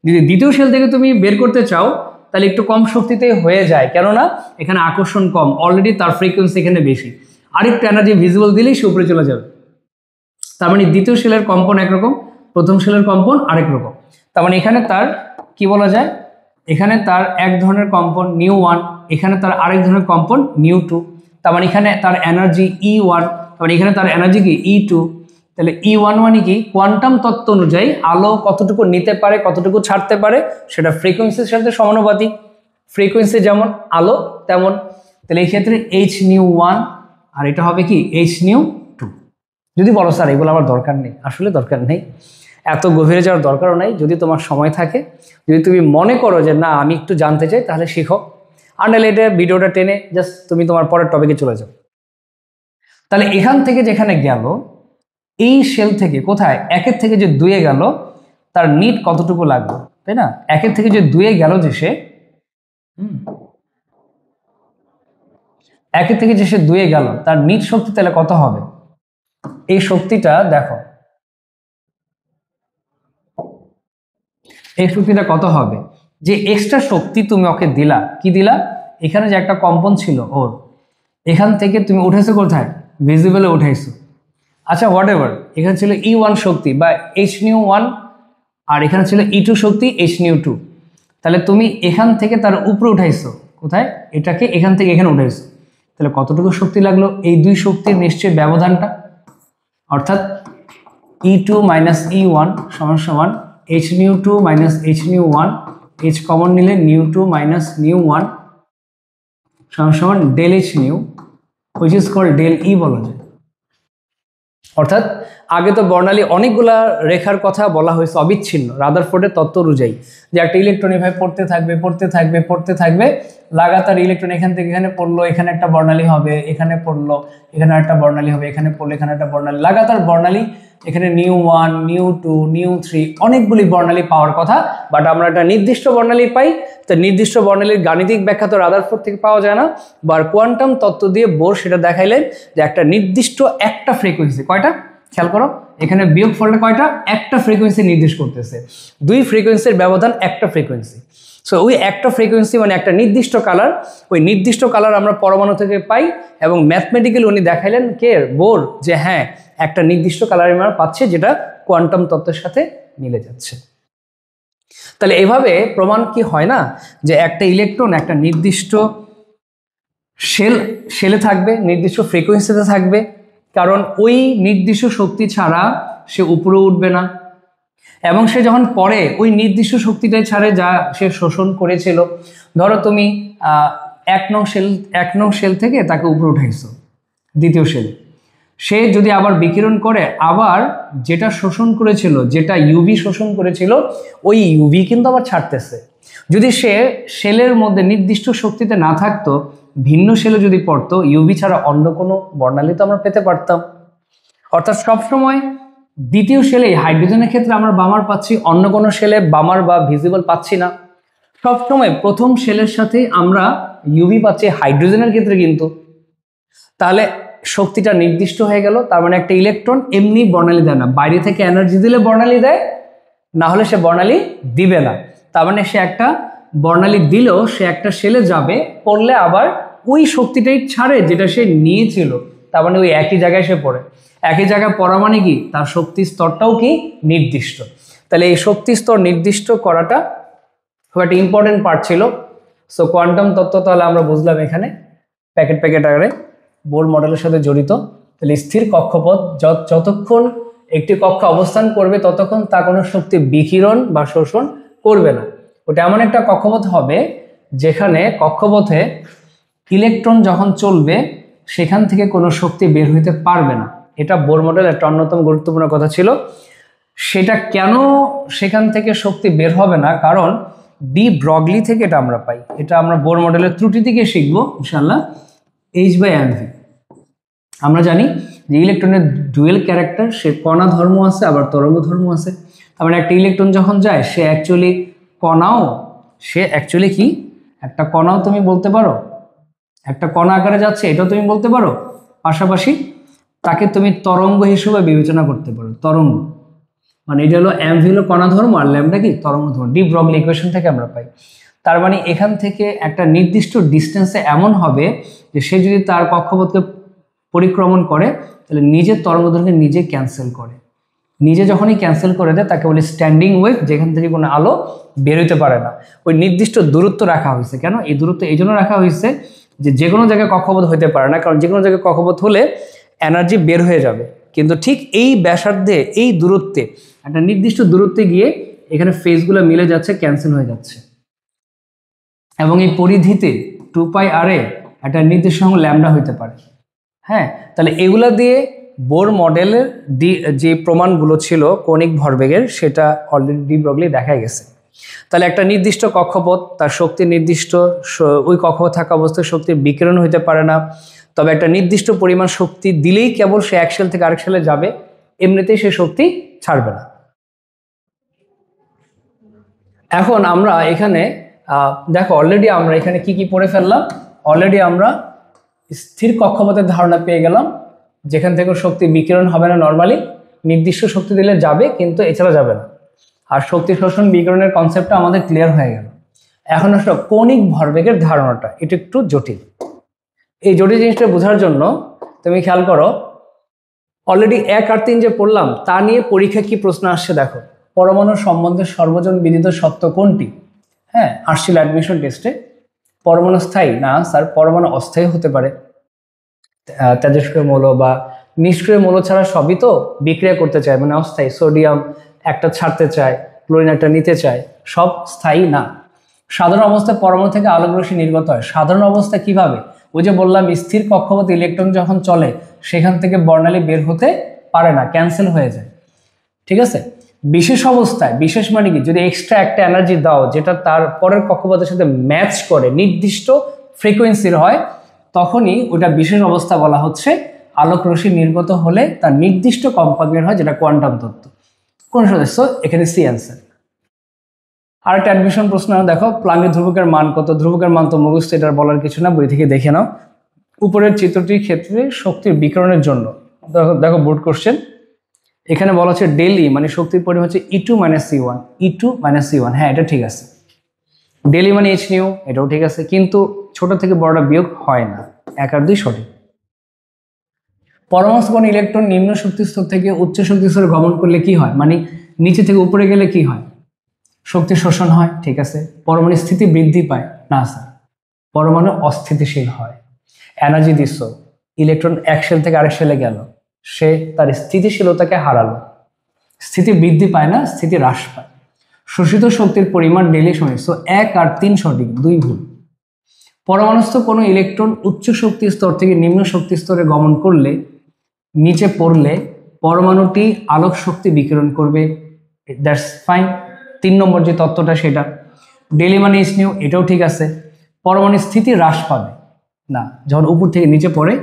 যদি দ্বিতীয় শেল থেকে তুমি বের করতে চাও, তাহলে একটু কম শক্তিতে হয়ে যায়, কেননা এখানে আকর্ষণ কম, অলরেডি তার ফ্রিকোয়েন্সি এখানে বেশি, আরেকটু এনার্জি ভিজিবল দিলেই সে উপরে চলে যাবে। তার মানে দ্বিতীয় শেলের কম্পন একরকম, প্রথম শেলের কম্পন আরেক রকম। তার মানে এখানে তার কি বলা যায়, এখানে তার এক ধরনের কম্পন নিউ 1, এখানে তার আরেক ধরনের কম্পন নিউ 2। তার মানে এখানে তার এনার্জি E1, তার মানে এখানে তার এনার্জি কি E2। তাহলে E1 মানে কি, কোয়ান্টাম তত্ত্ব অনুযায়ী আলো কতটুকু নিতে পারে, কতটুকু ছাড়তে পারে, সেটা ফ্রিকোয়েন্সির সাথে সমানুপাতিক, ফ্রিকোয়েন্সি যেমন আলো তেমন। তাহলে এই ক্ষেত্রে H1 আর এটা হবে কি H2। যদি বলো স্যার এগুলো আমার দরকার নেই, আসলে দরকার নেই, এত গভীরে যাওয়ার দরকারও নাই। যদি তোমার সময় থাকে, যদি তুমি মনে করো যে না আমি একটু জানতে চাই, তাহলে শিখো, আর নাহলে এটা ভিডিওটা টেনে জাস্ট তুমি তোমার পরের টপিকে চলে যাও। তাহলে এখান থেকে যেখানে গেল, এই শেল থেকে কোথায়, একের থেকে যে 2-এ গেল, তার নিট কতটুকু লাগবে, তাই না। একের থেকে যে 2-এ গেল, যে সে একের থেকে যে সে 2-এ গেল, তার নিট শক্তি তাহলে কত হবে, এই শক্তিটা দেখো, এই শক্তিটা কত হবে, যে এক্সট্রা শক্তি তুমি ওকে দিলা, কি দিলা, এখানে যে একটা কম্পন ছিল ওর, এখান থেকে তুমি উঠেছো কোথায়, ভিজিবলে উঠাইছো। আচ্ছা হোয়াট এভার, এখানে ছিল E1 শক্তি বা H1, আর এখানে ছিল E2 শক্তি H2। তাহলে তুমি এখান থেকে তার উপরে উঠাইছো, কোথায়, এটাকে এখান থেকে এখানে উঠাইছো, তাহলে কতটুকু শক্তি লাগলো, এই দুই শক্তির নিশ্চয় ব্যবধানটা, অর্থাৎ E2 - E1 সমান সমান H2 - H1, H কমন নিলে new2 - new1 সমান সমান del H new, which is called del E বলা যায়। অর্থাৎ আগে তো বর্ণালী অনেকগুলা রেখার কথা বলা হয়েছে অবিচ্ছিন্ন, রাদারফোর্ডের তত্ত্ব অনুযায়ী, যে একটা ইলেকট্রন এভাবে পড়তে থাকবে, লাগাতার ইলেকট্রন এখান থেকে এখানে পড়লো, এখানে একটা বর্ণালী হবে, এখানে পড়লো, এখানে একটা বর্ণালী হবে, এখানে পড়লো, এখানে একটা বর্ণালী, লাগাতার বর্ণালী, এখানে new1, new2, new3 অনেকগুলি বর্ণালী পাওয়ার কথা, বাট আমরা একটা নির্দিষ্ট বর্ণালী পাই। তো নির্দিষ্ট বর্ণালীর গাণিতিক ব্যাখ্যা তো রাদারফোর্ড থেকে পাওয়া যায় না, বা কোয়ান্টাম তত্ত্ব দিয়ে বোর সেটা দেখাইলেন যে একটা নির্দিষ্ট একটা ফ্রিকোয়েন্সি, কয়টা খেয়াল করো, এখানে বিয়োগ ফলটা কয়টা, একটা ফ্রিকোয়েন্সি নির্দেশ করতেছে, দুই ফ্রিকোয়েন্সির ব্যবধান একটা ফ্রিকোয়েন্সি। সো ওই একটা ফ্রিকোয়েন্সি মানে একটা নির্দিষ্ট কালার, ওই নির্দিষ্ট কালার আমরা পরমাণু থেকে পাই, এবং ম্যাথমেটিক্যালি উনি দেখাইলেন কে, বোর, যে হ্যাঁ একটা নির্দিষ্ট কালার আমরা পাচ্ছি, যেটা কোয়ান্টাম তত্ত্বের সাথে মিলে যাচ্ছে। তাহলে এভাবে প্রমাণ কি হয় না, যে একটা ইলেকট্রন একটা নির্দিষ্ট সেলে থাকবে, নির্দিষ্ট ফ্রিকোয়েন্সিতে থাকবে, কারণ ওই নির্দিষ্ট শক্তি ছাড়া সে উপরে উঠবে না, এবং সে যখন পরে ওই নির্দিষ্ট শক্তিটাই ছাড়ে যা সে শোষণ করেছিল। ধরো তুমি 1 নং শেল থেকে তাকে উপরে উঠাইছো দ্বিতীয় শেল, সে যদি আবার বিকিরণ করে আবার যেটা শোষণ করেছিল, যেটা ইউভি শোষণ করেছিল, ওই ইউভি কিন্তু আবার ছাড়তেছে। যদি সে শেলের মধ্যে নির্দিষ্ট শক্তিতে না থাকতো, ভিন্ন শেলে যদি পড়তো, ইউভি ছাড়া অন্য কোনো বর্ণালী তো আমরা পেতে পারতাম। অর্থাৎ সবসময় দ্বিতীয় শেলে হাইড্রোজেনের ক্ষেত্রে আমরা বামার পাচ্ছি, অন্য কোনো শেলে বামার বা ভিজিবল পাচ্ছি না। সবসময় প্রথম শেলের সাথে আমরা ইউভি পাচ্ছি হাইড্রোজেনের ক্ষেত্রে কিন্তু। তাহলে শক্তিটা নির্দিষ্ট হয়ে গেল। তার মানে একটা ইলেকট্রন এমনি বর্ণালী দেয় না, বাইরে থেকে এনার্জি দিলে বর্ণালী দেয়, না হলে সে বর্ণালী দিবে না। তার মানে সে একটা বর্ণালী দিলেও সে একটা শেলে যাবে, পড়লে আবার ওই শক্তিটাই ছাড়ে যেটা সে নিয়েছিল। তার মানে ওই একই জায়গায় সে পড়ে। একই জায়গায় পড়া মানে কি, তার শক্তি স্তরটাও কি নির্দিষ্ট। তাহলে এই শক্তি স্তর নির্দিষ্ট করাটা খুব একটা ইম্পর্টেন্ট পার্ট ছিল। সো কোয়ান্টাম তত্ত্ব তাহলে আমরা বুঝলাম এখানে প্যাকেট আকারে বোর মডেলের সাথে জড়িত। তাহলে স্থির কক্ষপথ যতক্ষণ একটি কক্ষ অবস্থান করবে ততক্ষণ তা কোনো শক্তি বিকিরণ বা শোষণ করবে না। ওটা এমন একটা কক্ষপথ হবে যেখানে কক্ষপথে ইলেকট্রন যখন চলবে সেখান থেকে কোনো শক্তি বের হইতে পারবে না। এটা বোর মডেল একটা অন্যতম গুরুত্বপূর্ণ কথা ছিল। সেটা কেন সেখান থেকে শক্তি বের হবে না, কারণ ডি ব্রগলি থেকে এটা আমরা পাই। এটা আমরা বোর মডেলের ত্রুটি থেকে শিখবো ইনশাল্লাহ। H/mv আমরা জানি যে ইলেকট্রনের ডুয়েল ক্যারেক্টার, সে কণা ধর্ম আছে আবার তরঙ্গ ধর্ম আছে। তার মানে একটা ইলেকট্রন যখন যায় সে অ্যাকচুয়ালি কি একটা কণাও তুমি বলতে পারো, একটা কণা আকারে যাচ্ছে এটাও তুমি বলতে পারো, পাশাপাশি তাকে তুমি তরঙ্গ হিসেবে বিবেচনা করতে পারো। তরঙ্গ মানে এটা হলো mv হলো কণা ধর্ম আর ল্যামডা কি তরঙ্গ ধর্ম, ডি ব্রগলি ইকুয়েশন থেকে আমরা পাই। তার মানে এখান থেকে একটা নির্দিষ্ট ডিস্টেন্সে এমন হবে যে সে যদি তার কক্ষপথকে পরিক্রমণ করে তাহলে নিজের তরঙ্গ দৈর্ঘ্য নিজে ক্যান্সেল করে। নিজে যখনই ক্যান্সেল করে দেয় তাকে বলে স্ট্যান্ডিং ওয়েভ, যেখান থেকে কোনো আলো বেরোতে পারে না। ওই নির্দিষ্ট দূরত্ব রাখা হয়েছে। কেন এই দূরত্ব এই জন্য রাখা হয়েছে যে কোনো জায়গায় কক্ষপথ হতে পারে না, কারণ যে কোনো জায়গায় কক্ষপথ হলে এনার্জি বের হয়ে যাবে। কিন্তু ঠিক এই ব্যাসার্ধে এই দূরত্বে একটা নির্দিষ্ট দূরত্বে গিয়ে এখানে ফেজগুলো মিলে যাচ্ছে, ক্যান্সেল হয়ে যাচ্ছে। এবং এই পরিধিতে 2πr একটা নির্দিষ্ট সংখ্যক ল্যামডা হইতে পারে। হ্যাঁ, তাহলে এগুলা দিয়ে বোর মডেলের যে প্রমাণগুলো ছিল কৌণিক ভরবেগের, সেটা অলরেডি ডি ব্রগলি দেখা গেছে। তাহলে একটা নির্দিষ্ট কক্ষপথ, তার শক্তি নির্দিষ্ট, ওই কক্ষপথ থাকা অবস্থায় শক্তির বিকিরণ হইতে পারে না। তবে একটা নির্দিষ্ট পরিমাণ শক্তি দিলেই কেবল সে এক শেল থেকে আরেক শেলে যাবে, এমনিতেই সে শক্তি ছাড়বে না। এখন আমরা এখানে দেখো অলরেডি আমরা এখানে কি পড়ে ফেললাম। অলরেডি আমরা স্থির কক্ষপথের ধারণা পেয়ে গেলাম, যেখান থেকে শক্তি বিকিরণ হবে না, নর্মালি নির্দিষ্ট শক্তি দিলে যাবে কিন্তু এছাড়া যাবে না। আর শক্তি শোষণ বিকিরণের কনসেপ্টটা আমাদের ক্লিয়ার হয়ে গেল। এখন আসলে কৌণিক ভরবেগের ধারণাটা এটা একটু জটিল। এই জটিল জিনিসটা বোঝার জন্য তুমি খেয়াল করো, অলরেডি 1 আর 3 যে পড়লাম তা নিয়ে পরীক্ষা কি প্রশ্ন আসছে দেখো। পরমাণু সম্বন্ধে সর্বজন বিদিত সত্য কোনটি? হ্যাঁ, আসছিল অ্যাডমিশন টেস্টে। পরমাণু স্থায়ী না স্যার, পরমাণু অস্থায়ী হতে পারে। তেজস্ক্রিয় মৌল বা নিষ্ক্রিয় মৌল ছাড়া সবই তো বিক্রিয়া করতে চায়, মানে অস্থায়ী। সোডিয়াম একটা ছাড়তে চায়, ক্লোরিন একটা নিতে চায়, সব স্থায়ী না। সাধারণ অবস্থায় পরমাণু থেকে আলোক রশ্মি নির্গত হয়। সাধারণ অবস্থায় কিভাবে? ওই যে বললাম স্থির কক্ষপথে ইলেকট্রন যখন চলে সেখান থেকে বর্ণালী বের হতে পারে না, ক্যান্সেল হয়ে যায়। ঠিক আছে। বিশেষ অবস্থায়, বিশেষ মানে কি, যদি এক্সট্রা একটা এনার্জি দাও যেটা তার পরের কক্ষপথের সাথে ম্যাচ করে, নির্দিষ্ট ফ্রিকোয়েন্সির হয়, তখনই ওটা বিশেষ অবস্থা বলা হচ্ছে। আলোক রশ্মি নির্গত হলে তার নির্দিষ্ট কম্পাঙ্কের হয়, যেটা কোয়ান্টাম তত্ত্ব। কোন সদস্য? এখানে সি অ্যান্সার। আরেকটা অ্যাডমিশন প্রশ্ন দেখো, প্লাঙ্কের ধ্রুবকের মান কত? ধ্রুবকের মান তো মুখস্থ, এটার বলার কিছু না, বই থেকে দেখে নাও। উপরের চিত্রটির ক্ষেত্রে শক্তির বিকিরণের জন্য দেখো বোর্ড কোশ্চেন। এখানে বলা হচ্ছে ডেল ই মানে শক্তির পরিমাণ হচ্ছে E2 - C1, E2 - C1। হ্যাঁ, এটা ঠিক আছে। ডেল ই মানে h নিউ, এটাও ঠিক আছে, কিন্তু ছোট থেকে বড়টা বিয়োগ হয় না। 1 আর 2 সঠিক। পরমাণু কোন ইলেকট্রন নিম্ন শক্তি স্তর থেকে উচ্চ শক্তি স্তরে গমন করলে কি হয়? মানে নিচে থেকে উপরে গেলে কি হয়? শক্তি শোষণ হয়। ঠিক আছে। পরমাণু স্থিতি বৃদ্ধি পায় না স্যার, পরমাণু অস্থিতিশীল হয়। এনার্জি দিচ্ছ, ইলেকট্রন এক শেল থেকে আরেক শেলে গেল, সে তার স্থিতিশীলতাকে হারালো। স্থিতি বৃদ্ধি পায় না, স্থিতি হ্রাস পায়। শোষিত শক্তির পরিমাণ ডেইলি সময়, সো 1 আর 3 সঠিক, 2 ভুল। পরমাণুস্থ কোনো ইলেকট্রন উচ্চ শক্তি স্তর থেকে নিম্ন শক্তি স্তরে গমন করলে, নিচে পড়লে পরমাণুটি আলোক শক্তি বিকিরণ করবে, দ্যাটস ফাইন। 3 নম্বর যে তত্ত্বটা সেটা। ডেইলি মানে ইস নিউ, এটাও ঠিক আছে। পরমাণু স্থিতি হ্রাস পাবে না, যখন উপর থেকে নিচে পড়ে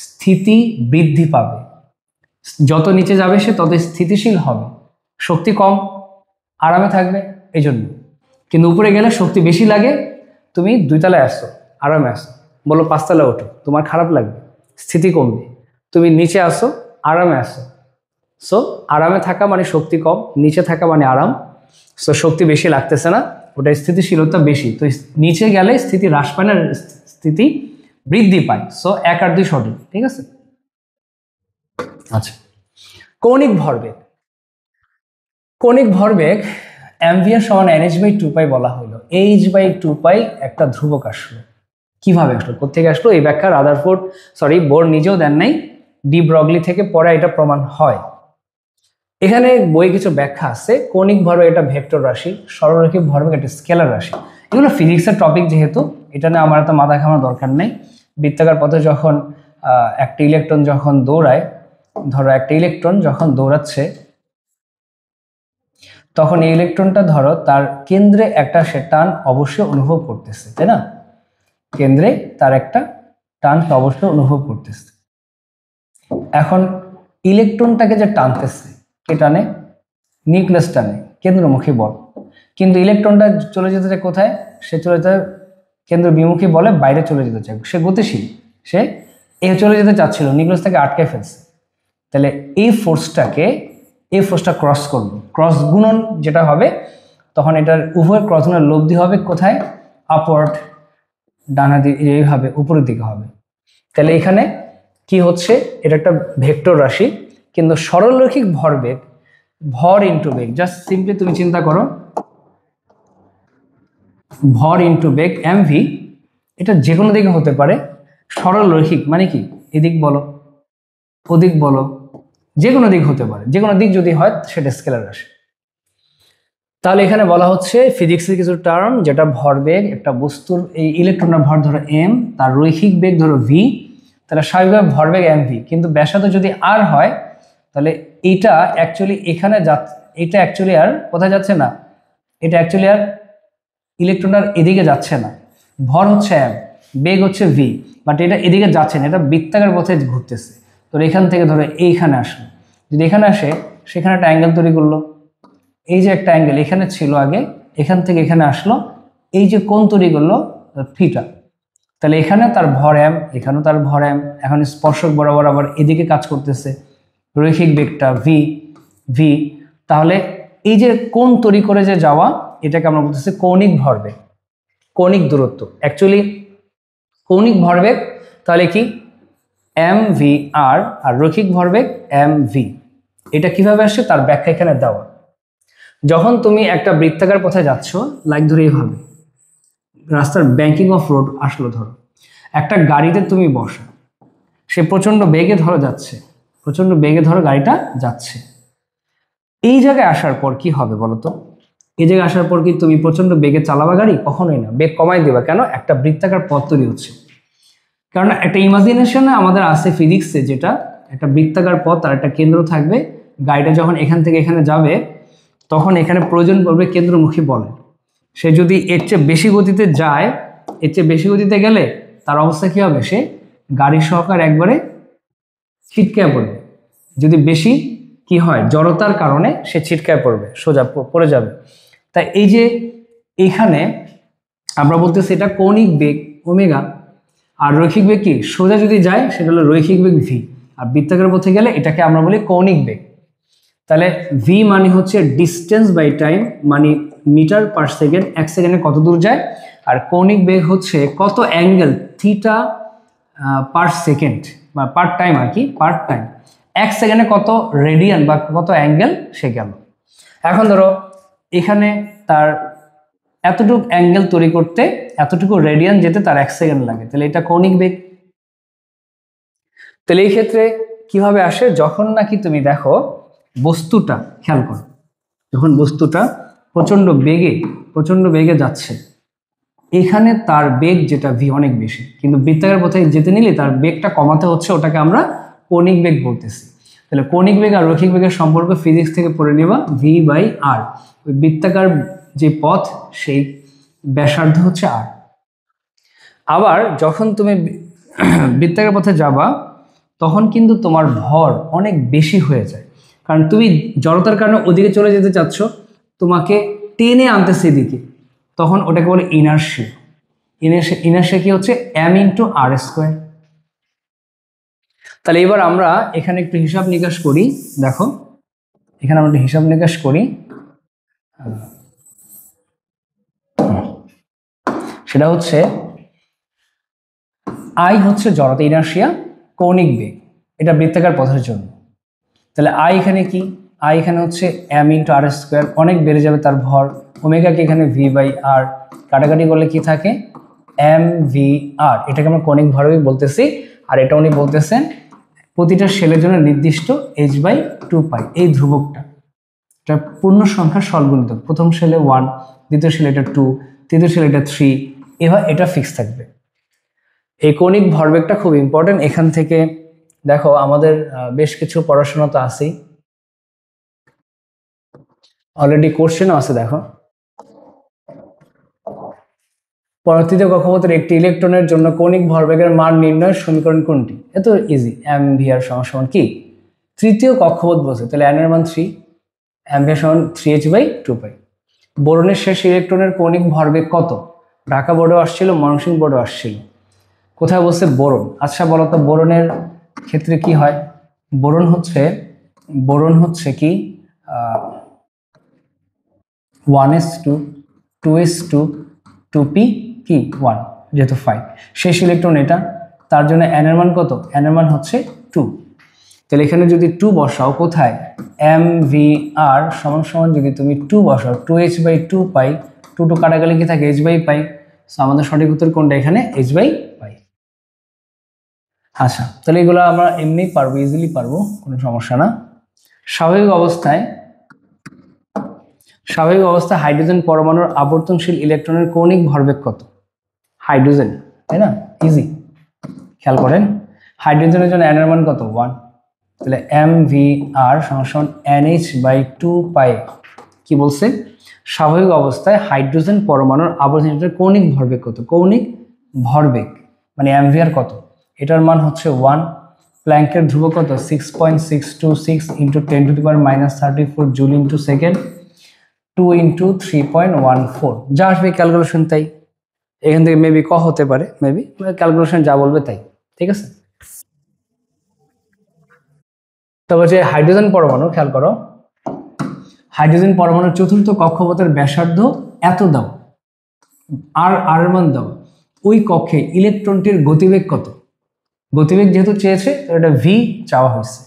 স্থিতি বৃদ্ধি পাবে। যত নিচে যাবে সে তত স্থিতিশীল হবে, শক্তি কম, আরামে থাকবে এই জন্য। কিন্তু উপরে গেলে শক্তি বেশি লাগে, তুমি 2 তলায় আসছো, আরামে আসো, বলো 5 তলায় ওঠো, তোমার খারাপ লাগবে, স্থিতি কমবে। তুমি নিচে আসো, আরামে আসো। সো আরামে থাকা মানে শক্তি কম, নিচে থাকা মানে আরাম। সো শক্তি বেশি লাগতেছে না, ওটা স্থিতিশীলতা বেশি। তো নিচে গেলে স্থিতি হ্রাস পায় না, স্থিতি বৃদ্ধি পায়। সো 1 আর 2 সঠিক, ঠিক আছে। আচ্ছা, কৌণিক ভরবেগ। কৌণিক ভরবেগ mvr সমান nh/2π বলা হলো। h/2π একটা ধ্রুবক আসলো। কিভাবে আসলো, কোথেকে আসলো? এই ব্যাখ্যা রাদারফোর্ড বোর নিজেও দেন নাই, ডি ব্রগলি থেকে পরে এটা প্রমাণ হয়। এখানে বই কিছু ব্যাখ্যা আছে। কৌণিক ভরবেগ এটা ভেক্টর রাশি, সরলরৈখিক ভরবেগ একটা স্কেলার রাশি। এগুলো ফিজিক্সের টপিক, যেহেতু এটা নিয়ে আমার এত মাথা ঘামানোর দরকার নেই। বৃত্তাকার পথে যখন একটা ইলেকট্রন যখন দৌড়ায়, ধরো একটা ইলেকট্রন যখন দৌড়াচ্ছে, তখন এই ইলেকট্রনটা ধরো তার কেন্দ্রে একটা সে টান অবশ্যই অনুভব করতেছে, তাই না? কেন্দ্রে তার একটা টান অবশ্যই অনুভব করতেছে। এখন ইলেকট্রনটাকে যে টানতেছে, কে টানে? নিউক্লিয়াস টানে, কেন্দ্রমুখী বল। কিন্তু ইলেকট্রনটা চলে যেতে চায় কোথায়? সে চলে যায় কেন্দ্র বিমুখী বলে বাইরে চলে যেতে চায়। সে গতিশীল, সে চলে যেতে চাচ্ছিল, নিউক্লিয়াস থেকে আটকে ফেলছে। তাহলে এই ফোর্সটা ক্রস করবে, ক্রস গুণন যেটা হবে, তখন এটার উভয় ক্রস গুণের লব্ধি হবে কোথায়? আপওয়ার্ড, ডানা দিকে, এইভাবে উপরের দিকে হবে। তাহলে এখানে কি হচ্ছে? এটা একটা ভেক্টর রাশি, কিন্তু সরলরৈখিক ভরবেগ, ভর ইন্টু বেগ, জাস্ট সিম্পলি তুমি চিন্তা করো, ভর ইন্টু বেগ mv, এটা যে কোনো দিকে হতে পারে। সরলরৈখিক মানে কি? এদিক বলো, ওদিক বলো, যে কোনো দিক হতে পারে। যে কোনো দিক যদি হয় সেটা স্কেলার রাশি। তাহলে এখানে বলা হচ্ছে ফিজিক্সের কিছু টার্ম, যেটা ভরবেগ, একটা বস্তুর এই ইলেকট্রনের ভর ধরো m, তার রৈখিক বেগ ধরো v, তাহলে স্বাভাবিকভাবে ভরবেগ mv। কিন্তু ব্যাসার্ধ যদি r হয়, তাহলে এটা অ্যাকচুয়ালি এখানে এটা অ্যাকচুয়ালি আর কোথায় যাচ্ছে না, এটা অ্যাকচুয়ালি আর ইলেকট্রনটার এদিকে যাচ্ছে না। ভর হচ্ছে m, বেগ হচ্ছে v, বাট এটা এদিকে যাচ্ছে না, এটা বৃত্তাকার পথে ঘুরতেছে। তো এখান থেকে ধরো এইখানে আসলো, যদি এখানে আসে, সেখানে একটা অ্যাঙ্গেল তৈরি করলো। এই যে একটা অ্যাঙ্গেল এখানে ছিল আগে, এখান থেকে এখানে আসলো, এই যে কোণ তৈরি করলো থিটা। তাহলে এখানে তার ভর m, এখানেও তার ভর m। এখন স্পর্শক বরাবর আবার এদিকে কাজ করতেছে, রৈখিক বেগটা v। তাহলে এই যে কোণ তৈরি করে যে যাওয়া, এটাকে আমরা বলতেছি কৌণিক ভরবেগ, কৌণিক দূরত্ব। অ্যাকচুয়ালি কৌণিক ভরবেগ তাহলে কি? mvr, আর রৈখিক ভরবেগ mv। এটা কিভাবে আসছে তার ব্যাখ্যা এখানে দেওয়া। যখন তুমি একটা বৃত্তাকার পথে যাচ্ছ, লাইক ধরে এইভাবে রাস্তার ব্যাঙ্কিং অফ রোড আসলো, ধরো একটা গাড়িতে তুমি বসো, সে প্রচন্ড বেগে ধরো যাচ্ছে, প্রচন্ড বেগে ধরো গাড়িটা যাচ্ছে। এই জায়গায় আসার পর কি হবে বলো তো? এই জায়গায় আসার পর কি তুমি প্রচন্ড বেগে চালাবা গাড়ি? কখনোই না, বেগ কমাই দিবা। কেন? একটা বৃত্তাকার পথ তৈরি হচ্ছে। কারণ একটা ইমাজিনেশনে আমাদের আছে ফিজিক্সে, যেটা একটা বৃত্তাকার পথ আর একটা কেন্দ্র থাকবে। গাড়িটা যখন এখান থেকে এখানে যাবে, তখন এখানে প্রয়োজন পড়বে কেন্দ্রমুখী বলের। সে যদি এর চেয়ে বেশি গতিতে যায়, এর চেয়ে বেশি গতিতে গেলে তার অবস্থা কি হবে? সে গাড়ি সহকার একবারে ছিটকায় পড়বে। যদি বেশি কি হয়, জড়তার কারণে সে ছিটকায় পড়বে, সোজা পড়ে যাবে। তাই এই যে এখানে আমরা বলতেছি এটা কৌণিক বেগ ওমেগা, আর রৈখিক বেগ কি? সোজা যদি যায় সেটা হলো রৈখিক বেগ ভি, আর বৃত্তাকার পথে গেলে এটাকে আমরা বলি কৌণিক বেগ। তাহলে ভি মানে হচ্ছে ডিস্টেন্স বাই টাইম, মানে মিটার পার সেকেন্ড, এক সেকেন্ডে কত দূর যায়। আর কৌণিক বেগ হচ্ছে কত অ্যাঙ্গেল থিটা পার সেকেন্ড, বা পার টাইম আর কি, পার টাইম। এক সেকেন্ডে কত রেডিয়ান বা কত অ্যাঙ্গেল সে গেল। এখন ধরো এখানে তার এতটুকু অ্যাঙ্গেল তৈরি করতে, এতটুকু রেডিয়ান যেতে তার 1 সেকেন্ড লাগে, তাহলে এটা কৌণিক বেগ। তাহলে এই ক্ষেত্রে কিভাবে আসে, যখন নাকি তুমি দেখো বস্তুটা, খেয়াল করো, যখন বস্তুটা প্রচন্ড বেগে যাচ্ছে, এখানে তার বেগ যেটা ভি অনেক বেশি, কিন্তু বৃত্তাকার পথে যেতে নিলে তার বেগটা কমাতে হচ্ছে, ওটাকে আমরা কৌণিক বেগ বলতেছি। তাহলে কৌণিক বেগ আর রৈখিক বেগের সম্পর্ক ফিজিক্স থেকে পড়ে নেবা, ভি বাই আর। ওই বৃত্তাকার যে পথ সেই ব্যাসার্ধ হচ্ছে আর। আবার যখন তুমি বৃত্তাকার পথে যাবা তখন কিন্তু তোমার ভর অনেক বেশি হয়ে যায়, কারণ তুমি জড়তার কারণে ওদিকে চলে যেতে চাচ্ছ, তোমাকে টেনে আনতেছে এদিকে, তখন ওটাকে বলে ইনার্শিয়া। ইনার্শিয়া কি হচ্ছে, এম ইন্টু আর স্কোয়ার। তাহলে এবার আমরা এখানে একটু হিসাব নিকাশ করি। দেখো এখানে আমরা একটু হিসাব নিকাশ করি, সেটা হচ্ছে আই হচ্ছে জড়তা, ইনার্শিয়া, কৌণিক বেগ, এটা বৃত্তাকার পথের জন্য। তাহলে আই এখানে কি, আই এখানে হচ্ছে এম ইন্টু আর স্কোয়ার, অনেক বেড়ে যাবে তার ভর, ওমেগাকে এখানে ভি বাই আর, কাটাকাটি করলে কি থাকে, এম ভি আর, এটাকে আমরা কৌণিক ভরবেগ বলতেছি। আর এটা উনি বলতেছেন প্রতিটা সেলের জন্য নির্দিষ্ট এইচ বাই 2 পাই, এই ধ্রুবকটা, এটা পূর্ণ সংখ্যার সরলগুণিতক, প্রথম সেলে 1, দ্বিতীয় সেলে এটা 2, তৃতীয় সেলে এটা 3, এবার এটা ফিক্স থাকবে। এই কৌণিক ভরবেগটা খুব ইম্পর্টেন্ট। এখান থেকে দেখো আমাদের বেশ কিছু পড়াশোনা তো আছেই, অলরেডি কোশ্চেনও আছে। দেখো পরবর্তীতে কক্ষপথের একটি ইলেকট্রনের জন্য কৌণিক ভরবেগের মান নির্ণয়ের সমীকরণ কোনটি? এত ইজি, এম ভি আর সমান কি, তৃতীয় কক্ষপথ বসে, তাহলে এন এর মান 3, এম ভি সমান 3h বাই 2 পাই। বোরনের শেষ ইলেকট্রনের কৌণিক ভরবেগ কত? ঢাকা বোর্ডেও আসছিল, ময়মনসিংহ বোর্ডেও আসছিল। কোথায় বসে? বোরন। আচ্ছা বলো তো বোরনের ক্ষেত্রে কি হয়? বোরন হচ্ছে কি 1s2 2s2 2p কি 1, যেহেতু 5 শেষ ইলেকট্রন এটা, তার জন্য n এর মান কত? n এর মান হচ্ছে 2। তাহলে এখানে যদি 2 বসাও, কোথায়, এম ভি আর সমান সমান যদি তুমি 2 বসাও, 2h বাই 2 পাই, 2 কাটা গেলে কি থাকে, h বাই পাই। সো আমাদের সঠিক উত্তর কোনটা এখানে? h by pi. আচ্ছা তাহলে এগুলো আমরা এমনি পারবো, ইজিলি পারবো, কোনো সমস্যা না। স্বাভাবিক অবস্থায় হাইড্রোজেন পরমাণুর আবর্তনশীল ইলেকট্রনের কৌণিক ভরবেগ কত? হাইড্রোজেন, তাই না, ইজি। খেয়াল করেন হাইড্রোজেনের জন্য n এর মান কত? 1। তাহলে এম ভি আর সমান NH বাই 2 পাই। কি বলছে? স্বাভাবিক অবস্থায় হাইড্রোজেন পরমাণুর আবর্তনশীল কৌণিক ভরবেগ কত? কৌণিক ভরবেগ মানে এম ভি আর কত? এটার মান হচ্ছে 1। প্ল্যাঙ্কের ধ্রুবক কত? 6.626 into 10⁻⁻34 joule into second, 2 into 3.14, যা আসবে ক্যালকুলেশন তাই। এখান থেকে মেবি ক হতে পারে, মেবি ক্যালকুলেশন যা বলবে তাই, ঠিক আছে। তবে যে হাইড্রোজেন পরমাণু, খেয়াল করো, হাইড্রোজেন পরমাণুর চতুর্থ কক্ষপথের ব্যাসার্ধ এত দাও, আর মান দাও, ওই কক্ষে ইলেকট্রনটির গতিবেগ কত? গতিবেগ যেহেতু চেয়েছে এটা ভি চাওয়া হয়েছে,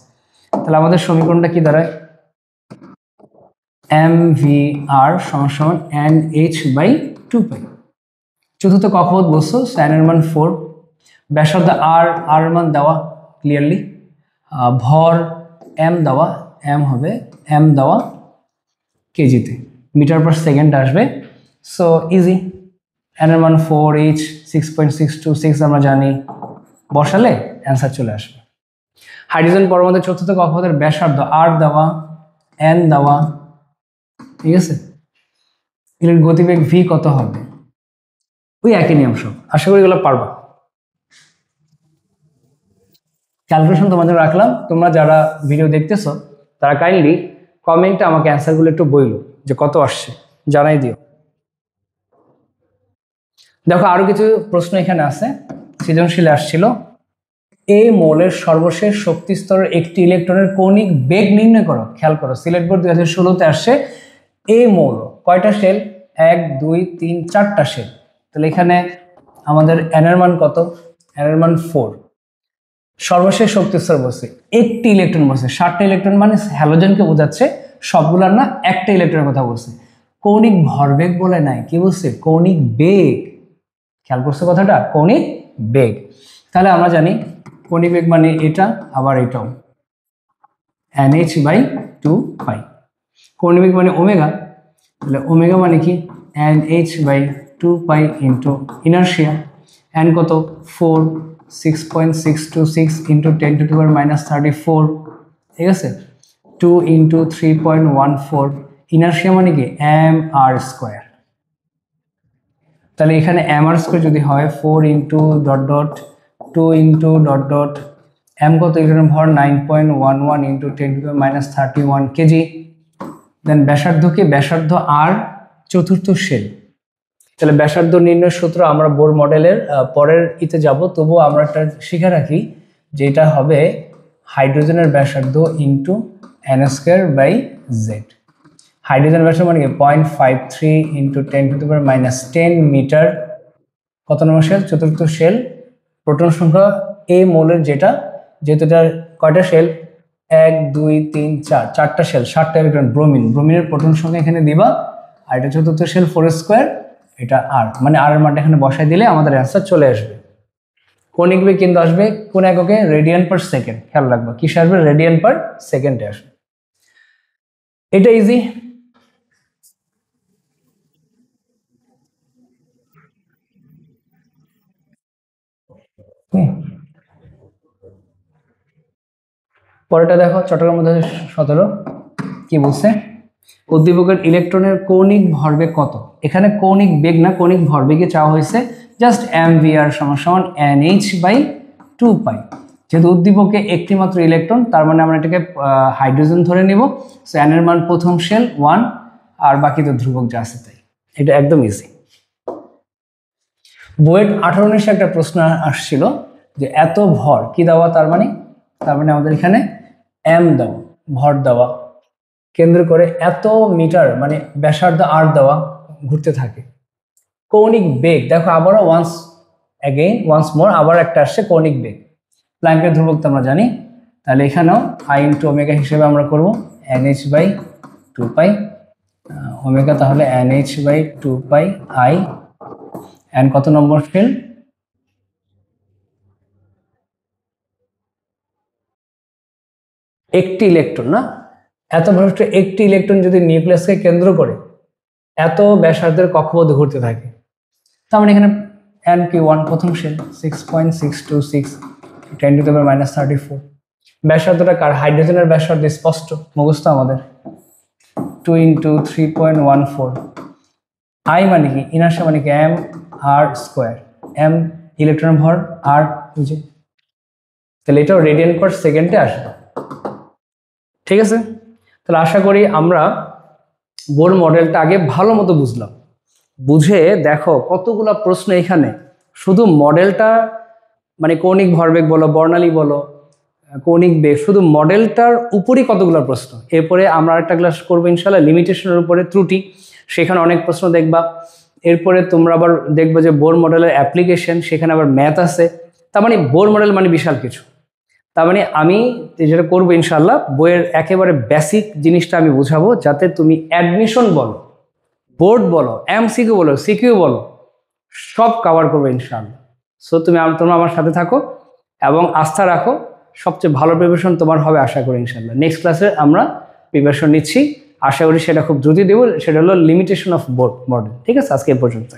তাহলে আমাদের সমীকরণটা কি দাঁড়ায়? এম ভি আর সমান এন এইচ বাই 2 পাই। চতুর্থ কক্ষপথ বস্তু, n এর মান 4, ব্যাসার্ধ আর মান দেওয়া ক্লিয়ারলি, ভর m দেওয়া, m দেওয়া কেজিতে, মিটার পার সেকেন্ড আসবে। সো ইজি, n এর মান 4h 6.626 আমরা জানি, বসালে অ্যান্সার চলে আসবে। হাইড্রোজেন পরমাণুর চতুর্থ কক্ষপথের ব্যাসার্ধ আর দেওয়া, n দেওয়া, ঠিক আছে। এর গতিবেগ v কত হবে? ওই একই নিয়ম সব, আশা করি এগুলো পারবা। ক্যালকুলেশন তোমাদের রাখলাম, তোমরা যারা ভিডিও দেখতেছো তারা কাইন্ডলি কমেন্টে আমাকে অ্যান্সারগুলো একটু বইলো যে কত আসছে, জানাই দিও। দেখো আরো কিছু প্রশ্ন এখানে আছে, সৃজনশীল আসছিল। এ মৌলের সর্বশেষ শক্তি স্তরের একটি ইলেকট্রনের কৌণিক বেগ নির্ণয় করো। খেয়াল করো সিলেট বোর্ড 2016-তে আসছে। এ মৌল কয়টা শেল? 1 2 3 4টা শেল। তাহলে এখানে আমাদের n এর মান কত? n এর মান 4। সর্বশেষ শক্তি স্তর বলছে একটি ইলেকট্রন বলছে, 7টা ইলেকট্রন মানে হ্যালোজেনকে বোঝাচ্ছে, সবগুলার না, একটা ইলেকট্রনের কথা বলছে। কৌণিক ভরবেগ বলে নাই, কি বলছে? কৌণিক বেগ। খেয়াল করছে কথাটা, কৌণিক বেগ। তাহলে আমরা জানি কৌণিক বেগ মানে এটা, আবার এটাও nh/2 পাই। কৌণিক বেগ মানে ওমেগা, তাহলে ওমেগা মানে কি nh/2 ইন্টু ইনার্শিয়া। n কত 4, 6.626 ইন্টু 10⁻⁻34, ঠিক আছে, 2 ইন্টু 3.14, ইনার্শিয়া মানে কি mr²। তাহলে এখানে mr² যদি হয় 4 into dot dot 2 into dot dot m কত, এখানে ভর 9.11 ইন্টু 10⁻31 কেজি। দেন ব্যাসার্ধ কি, ব্যাসার্ধ আর চতুর্থ শেল। তাহলে ব্যাসার্ধ নির্ণয় সূত্র আমরা বোর মডেলের পরের ইতে যাব, তবুও আমরা একটা শিখে রাখি যে এটা হবে হাইড্রোজেনের ব্যাসার্ধ ইন্টু n²/z। হাইড্রোজেন ব্যাসার্ধ মানে কি 0.53 ইন্টু 10⁻10 মিটার, কত নম্বর শেল, চতুর্থ শেল। প্রোটন সংখ্যা এ মৌলের যেটা, যেহেতু এটা কয়টা শেল 1 2 3 4, 4টা শেল, 7টা ইলেকট্রন। ব্রোমিনের প্রোটন সংখ্যা এখানে দিবা, আর এটা চতুর্থ শেল 4², এটা আর, মানে আর এর মানটা এখানে বসাই দিলে আমাদের অ্যান্সার চলে আসবে। কৌণিক বেগ কিন্তু আসবে কোন এককে, রেডিয়ান পার সেকেন্ড। খেয়াল রাখবা কিসে আসবে, রেডিয়ান পার সেকেন্ডে আসবে। এটা ইজি। পরেরটা দেখো, চট্টগ্রাম 17 কি বলছে, উদ্দীপকের ইলেকট্রনের কৌণিক ভরবেগ কত। এখানে কৌণিক বেগ না, কৌণিক ভরবেগে চাওয়া হয়েছে জাস্ট mvr = nh/2 পাই। যেহেতু উদ্দীপকে একটি মাত্র ইলেকট্রন, তার মানে আমরা এটাকে হাইড্রোজেন ধরে নিব। সো n এর মান প্রথম শেল 1, আর বাকি তো ধ্রুবক যা আছে তাই। এটা একদম ইজি। বুয়েট 18-19 একটা প্রশ্ন আসছিল যে এত ভর কি দেওয়া, তার মানে আমাদের এখানে m দেওয়া, ভর দেওয়া, কেন্দ্র করে এত মিটার মানে ব্যাসার্ধ আর দেওয়া, ঘুরতে থাকে। কৌণিক বেগ দেখো আবারও ওয়ান্স মোর আবার একটা আসছে কৌণিক বেগ। প্ল্যাঙ্কের ধ্রুবক তো আমরা জানি, তাহলে এখানেও i ইন্টু ওমেগা হিসেবে আমরা করব nh/2 ওমেগা, তাহলে nh/2 i। n কত নম্বর শেল, একটি ইলেকট্রন না, এত ভরষ্ট একটি ইলেকট্রন যদি নিউক্লিয়াসকে কেন্দ্র করে এত ব্যাসার্ধের কক্ষপথে ঘুরতে থাকে, তার মানে এখানে np1 প্রথম শেল 6.626 10⁻34। ব্যাসার্ধটা কার, হাইড্রোজেনের ব্যাসার্ধ স্পষ্ট মুখস্থ আমাদের, 2 ইন্টু 3.14। i মানে কি, ইনার্শিয়া মানে কি mr², m ইলেকট্রন ভর, আর বুঝে, তাহলে এটাও রেডিয়ান পার সেকেন্ডে আসবে। ঠিক আছে, তাহলে আশা করি আমরা বোর মডেলটা আগে ভালো মতো বুঝলাম। বুঝে দেখো কতগুলো প্রশ্ন এখানে, শুধু মডেলটা মানে কৌণিক ভরবেগ বলো, বর্ণালী বলো, কৌণিক বেগ, শুধু মডেলটার উপরই কতগুলো প্রশ্ন। এরপরে আমরা একটা ক্লাস করবো ইনশাল্লাহ লিমিটেশনের উপরে, ত্রুটি, সেখানে অনেক প্রশ্ন দেখবা। এরপরে তোমরা আবার দেখবে যে বোর মডেলের অ্যাপ্লিকেশন, সেখানে আবার ম্যাথ আছে। তার মানে বোর মডেল মানে বিশাল কিছু। তার মানে আমি যেটা করবো ইনশাল্লাহ, বইয়ের একেবারে বেসিক জিনিসটা আমি বুঝাবো, যাতে তুমি অ্যাডমিশন বলো, বোর্ড বলো, এমসিকিউ বলো, সিকিউ বলো, সব কভার করবো ইনশাল্লাহ। সো তোমরা আমার সাথে থাকো এবং আস্থা রাখো, সবচেয়ে ভালো প্রিপারেশন তোমার হবে আশা করি ইনশাল্লাহ। নেক্সট ক্লাসে আমরা প্রিপারেশন নিচ্ছি, আশা করি সেটা খুব দ্রুতই দেবো। সেটা হলো লিমিটেশন অফ বোর মডেল। ঠিক আছে, আজকে এ পর্যন্ত।